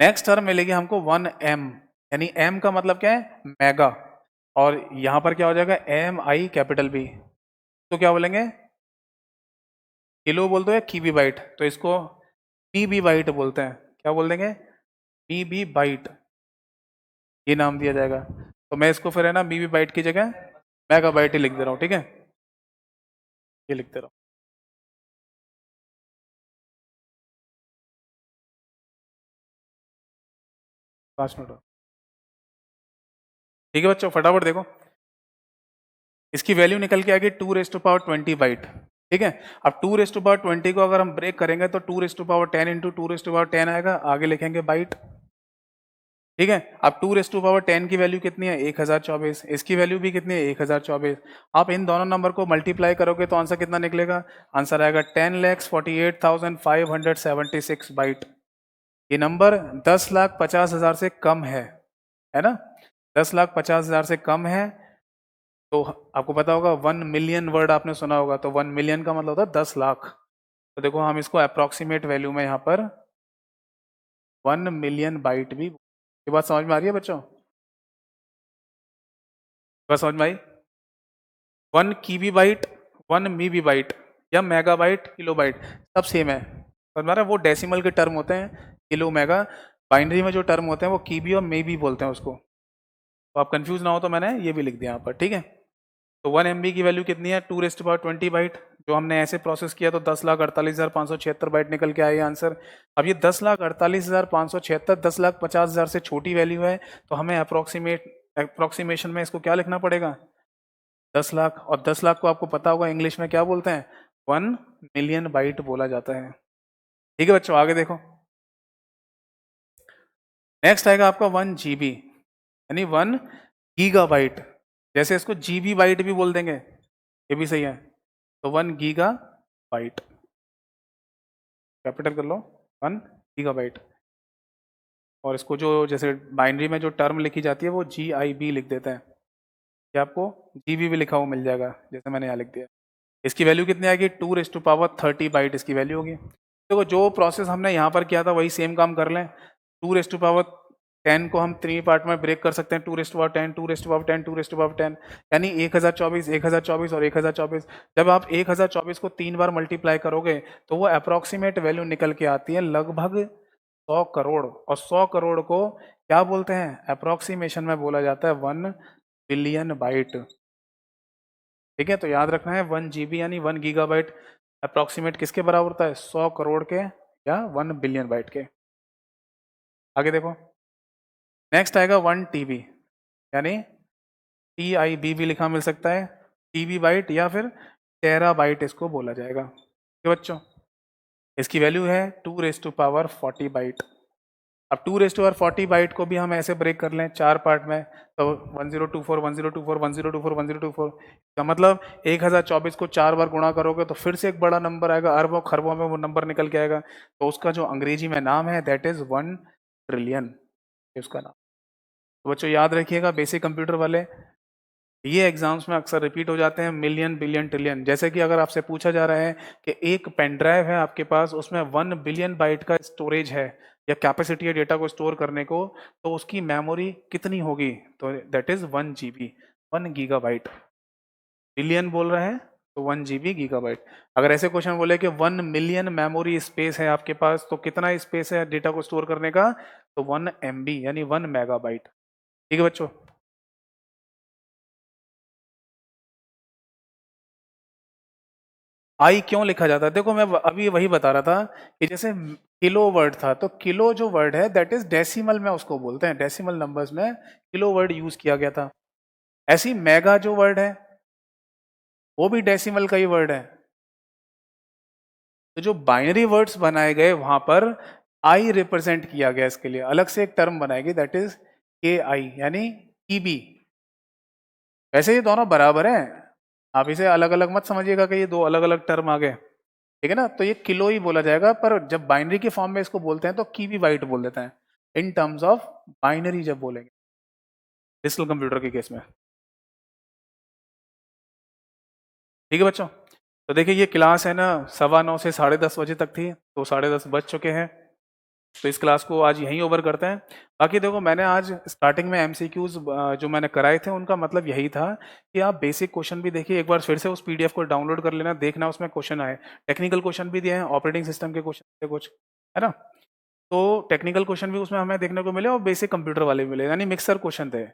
नेक्स्ट टर्म मिलेगी हमको 1M, यानी M का मतलब क्या है, मेगा, और यहां पर क्या हो जाएगा MI कैपिटल B, तो क्या बोलेंगे, किलो बोल दो या कीबी बाइट, तो इसको पीबी बाइट बोलते हैं, क्या बोल देंगे, पीबी बाइट, ये नाम दिया जाएगा। तो मैं इसको फिर है ना बीबी बाइट की जगह मेगा बाइट ही लिख दे रहा हूँ, ठीक है, ये लिख दे रहा हूँ। 5 मिनट और। ठीक है बच्चों फटाफट देखो, इसकी वैल्यू निकल के आ गई 2 to the power 20 बाइट, ठीक है। अब 2 to the power 20 को अगर हम ब्रेक करेंगे तो 2 to the power 10 into 2 to the power 10 आएगा, आगे लिखेंगे बाइट, ठीक है। अब 2 to the power 10 की वैल्यू कितनी है 1024, इसकी वैल्यू भी कितनी है 1024। आप इन दोनों नंबर को मल्टीप्लाई करोगे तो आंसर कितना निकलेगा, आंसर आएगा 10,48,576 बाइट। ये नंबर 10,50,000 से कम है ना, 10,50,000 से कम है। तो आपको पता होगा 1 मिलियन वर्ड आपने सुना होगा, तो 1 मिलियन का मतलब होता है 10 लाख। तो देखो हम इसको अप्रोक्सीमेट वैल्यू में यहाँ पर 1 मिलियन बाइट भी, ये बात समझ में आ रही है बच्चों, बात समझ में आई। 1 KB बाइट, 1 MB बाइट, या मेगा बाइट, किलो बाइट, सब सेम है, समझ में आ रहा है। वो डेसिमल के टर्म होते हैं किलो मेगा, बाइनरी में जो टर्म होते हैं वो कीबी और मेबी बोलते हैं उसको, तो आप कंफ्यूज ना हो तो मैंने ये भी लिख दिया यहाँ पर, ठीक है। तो 1 MB की वैल्यू कितनी है 2 to the power 20 बाइट, जो हमने ऐसे प्रोसेस किया तो 10,48,576 बाइट निकल के आए आंसर। अब ये 10,48,576 10,50,000 से छोटी वैल्यू है, तो हमें अप्रोक्सीमेशन में इसको क्या लिखना पड़ेगा 10 लाख, और 10 लाख को आपको पता होगा इंग्लिश में क्या बोलते हैं 1 मिलियन बाइट बोला जाता है, ठीक है बच्चों, आगे देखो। नेक्स्ट आएगा आपका 1 GB, यानी 1 गीगाबाइट, जैसे इसको GB बाइट भी बोल देंगे, ये भी सही है। तो 1 गीगाबाइट, कैपिटल कर लो 1 गीगाबाइट, और इसको जो जैसे बाइनरी में जो टर्म लिखी जाती है वो GIB लिख देते हैं, ये आपको जीबी भी लिखा हुआ मिल जाएगा, जैसे मैंने यहाँ लिख दिया। इसकी वैल्यू कितनी आएगी, 2⁻30 बाइट इसकी वैल्यू होगी। देखो जो प्रोसेस हमने यहाँ पर किया था वही सेम काम कर लें। 2⁻10 को हम 3 पार्ट में ब्रेक कर सकते हैं, 2⁻10, 2⁻10, 2⁻10, यानी 1024, 1024 और 1024। जब आप 1024 को 3 बार मल्टीप्लाई करोगे तो वो अप्रोक्सीमेट वैल्यू निकल के आती है लगभग 100 करोड़। और 100 करोड़ को क्या बोलते हैं, अप्रोक्सीमेशन में बोला जाता है 1 बिलियन बाइट। ठीक है, तो याद रखना है 1 GB यानी 1 GB अप्रोक्सीमेट किसके बराबर होता है, 100 करोड़ के या 1 बिलियन बाइट के। आगे देखो, नेक्स्ट आएगा 1 TB, यानी TIB भी लिखा मिल सकता है, TB बाइट या फिर टेरा बाइट इसको बोला जाएगा। ठीक है बच्चों, इसकी वैल्यू है 2⁻40 बाइट। अब 2⁻40 बाइट को भी हम ऐसे ब्रेक कर लें 4 पार्ट में, तो 1024, 1024, 1024, 1024 का मतलब 1024 को 4 बार गुणा करोगे तो फिर से एक बड़ा नंबर आएगा, अरबों खरबों में वो नंबर निकल के आएगा। तो उसका जो अंग्रेजी में नाम है दैट इज 1 ट्रिलियन, उसका नाम। तो बच्चों याद रखिएगा, बेसिक कंप्यूटर वाले ये एग्जाम्स में अक्सर रिपीट हो जाते हैं, मिलियन, बिलियन, ट्रिलियन। जैसे कि अगर आपसे पूछा जा रहा है कि एक पेन ड्राइव है आपके पास, उसमें 1 बिलियन बाइट का स्टोरेज है या कैपेसिटी है डेटा को स्टोर करने को, तो उसकी मेमोरी कितनी होगी, तो that is 1 GB, 1 GB। Billion बोल रहे हैं तो 1 GB, गीगाबाइट। अगर ऐसे क्वेश्चन बोले कि 1 मिलियन मेमोरी स्पेस है आपके पास, तो कितना स्पेस है डेटा को स्टोर करने का, तो 1 MB यानी 1 मेगाबाइट। ठीक है बच्चों, आई क्यों लिखा जाता है, देखो मैं अभी वही बता रहा था कि जैसे किलो वर्ड था, तो किलो जो वर्ड है दैट इज डेसिमल में उसको बोलते हैं, डेसिमल नंबर्स में किलो वर्ड यूज किया गया था। ऐसी मेगा जो वर्ड है वो भी डेसिमल का ही वर्ड है। तो जो बाइनरी वर्ड्स बनाए गए वहां पर आई रिप्रेजेंट किया गया, इसके लिए अलग से एक टर्म बनाएगी दैट इज KI यानी ईबी। वैसे ये दोनों बराबर हैं, आप इसे अलग अलग मत समझिएगा कि ये दो अलग अलग टर्म आ गए। ठीक है ना, तो ये किलो ही बोला जाएगा, पर जब बाइनरी के फॉर्म में इसको बोलते हैं तो कीबी बाइट बोल देते हैं इन टर्म्स ऑफ बाइनरी जब बोलेंगे डिजिटल कंप्यूटर के केस में। ठीक है बच्चों, तो देखिए ये क्लास है ना 9:15 से 10:30 बजे तक थी, तो 10:30 बज चुके हैं, तो इस क्लास को आज यहीं ओवर करते हैं। बाकी देखो मैंने आज स्टार्टिंग में MCQs जो मैंने कराए थे उनका मतलब यही था कि आप बेसिक क्वेश्चन भी देखिए, एक बार फिर से उस PDF को डाउनलोड कर लेना, देखना उसमें क्वेश्चन आए। टेक्निकल क्वेश्चन भी दिए हैं, ऑपरेटिंग सिस्टम के क्वेश्चन थे कुछ, है ना, तो टेक्निकल क्वेश्चन भी उसमें हमें देखने को मिले और बेसिक कंप्यूटर वाले भी मिले, यानी मिक्सर क्वेश्चन थे।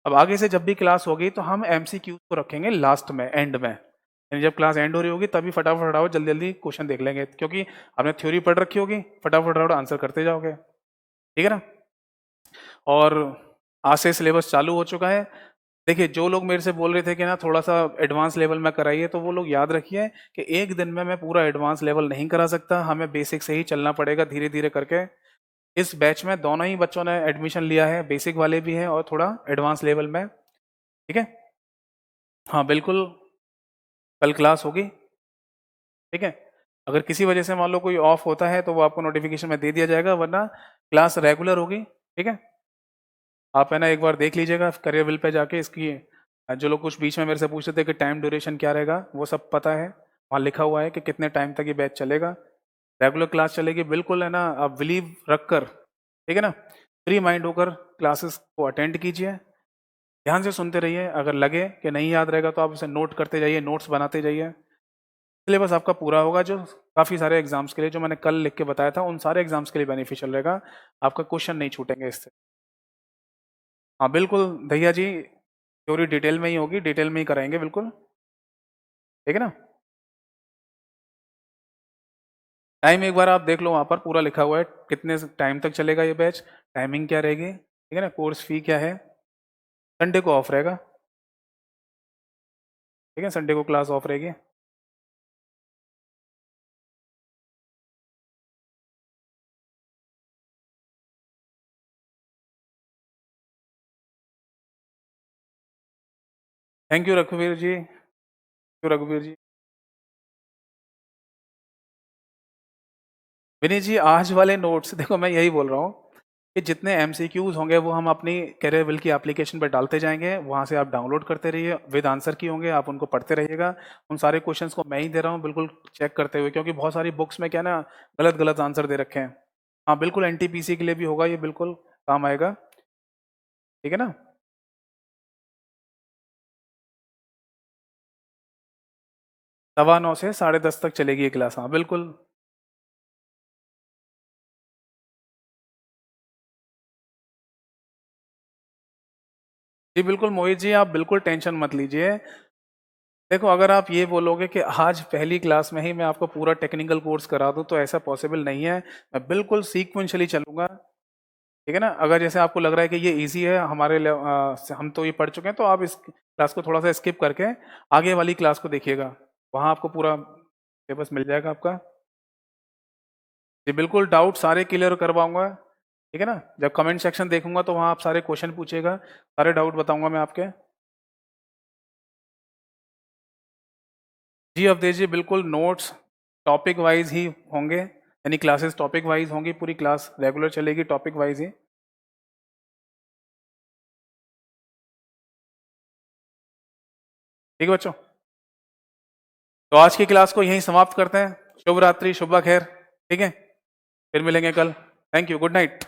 अब आगे से जब भी क्लास होगी तो हम MCQs को रखेंगे लास्ट में, एंड में, यानी जब क्लास एंड हो रही होगी तभी फटाफट फटाफट जल्दी जल्दी क्वेश्चन देख लेंगे, क्योंकि आपने थ्योरी पढ़ रखी होगी, फटाफट फटाफट आंसर करते जाओगे। ठीक है ना, और आज से सिलेबस चालू हो चुका है। देखिए जो लोग मेरे से बोल रहे थे कि ना थोड़ा सा एडवांस लेवल में कराइए, तो वो लोग याद रखिए कि एक दिन में मैं पूरा एडवांस लेवल नहीं करा सकता, हमें बेसिक से ही चलना पड़ेगा धीरे धीरे करके। इस बैच में दोनों ही बच्चों ने एडमिशन लिया है, बेसिक वाले भी हैं और थोड़ा एडवांस लेवल में। ठीक है, हाँ बिल्कुल, कल क्लास होगी। ठीक है, अगर किसी वजह से मान लो कोई ऑफ होता है तो वो आपको नोटिफिकेशन में दे दिया जाएगा, वरना क्लास रेगुलर होगी। ठीक है, आप है ना एक बार देख लीजिएगा करियर विल पे जाके इसकी, जो लोग कुछ बीच में मेरे से पूछ रहे थे कि टाइम ड्यूरेशन क्या रहेगा, वो सब पता है, वहाँ लिखा हुआ है कि कितने टाइम तक ये बैच चलेगा। रेगुलर क्लास चलेगी, बिल्कुल है ना, आप बिलीव रख कर, ठीक है ना, फ्री माइंड होकर क्लासेस को अटेंड कीजिए, ध्यान से सुनते रहिए। अगर लगे कि नहीं याद रहेगा तो आप उसे नोट करते जाइए, नोट्स बनाते जाइए, सिलेबस आपका पूरा होगा, जो काफ़ी सारे एग्जाम्स के लिए जो मैंने कल लिख के बताया था उन सारे एग्जाम्स के लिए बेनिफिशियल रहेगा, आपका क्वेश्चन नहीं छूटेंगे इससे। हाँ बिल्कुल भैया जी, थ्योरी डिटेल में ही होगी, डिटेल में ही कराएंगे बिल्कुल। ठीक है ना, टाइम एक बार आप देख लो, वहाँ पर पूरा लिखा हुआ है कितने टाइम तक चलेगा ये बैच, टाइमिंग क्या रहेगी, ठीक है ना, कोर्स फी क्या है, संडे को ऑफ रहेगा। ठीक है, संडे को क्लास ऑफ रहेगी। थैंक यू रघुवीर जी, थैंक यू रघुवीर जी। विनीत जी आज वाले नोट्स देखो मैं यही बोल रहा हूँ, कि जितने एमसीक्यूज होंगे वो हम अपनी कैरियर की एप्लीकेशन पर डालते जाएंगे, वहाँ से आप डाउनलोड करते रहिए, विद आंसर की होंगे, आप उनको पढ़ते रहिएगा। उन सारे क्वेश्चंस को मैं ही दे रहा हूँ, बिल्कुल चेक करते हुए, क्योंकि बहुत सारी बुक्स में क्या है ना, गलत गलत आंसर दे रखे हैं। हाँ बिल्कुल, एनटीपीसी के लिए भी होगा, ये बिल्कुल काम आएगा। ठीक है ना। 9:15 से 10:30 तक चलेगी ये क्लास, हाँ बिल्कुल। जी बिल्कुल मोहित जी, आप बिल्कुल टेंशन मत लीजिए। देखो, अगर आप ये बोलोगे कि आज पहली क्लास में ही मैं आपको पूरा टेक्निकल कोर्स करा दूं, तो ऐसा पॉसिबल नहीं है। मैं बिल्कुल सीक्वेंशियली चलूंगा। ठीक है ना। अगर जैसे आपको लग रहा है कि ये इजी है, हम तो ये पढ़ चुके हैं, तो आप इस क्लास को थोड़ा सा स्किप करके आगे वाली क्लास को देखिएगा, वहां आपको पूरा सिलेबस मिल जाएगा आपका। जी बिल्कुल, डाउट सारे क्लियर करवाऊंगा। ठीक है ना। जब कमेंट सेक्शन देखूंगा तो वहां आप सारे क्वेश्चन पूछिएगा, सारे डाउट बताऊंगा मैं आपके। जी अवधेश जी, बिल्कुल नोट्स टॉपिक वाइज ही होंगे, यानी क्लासेस टॉपिक वाइज होंगी, पूरी क्लास रेगुलर चलेगी टॉपिक वाइज ही। ठीक है बच्चों, तो आज की क्लास को यहीं समाप्त करते हैं। शुभ रात्रि, शुभ खैर। ठीक है, फिर मिलेंगे कल। Thank you, good night.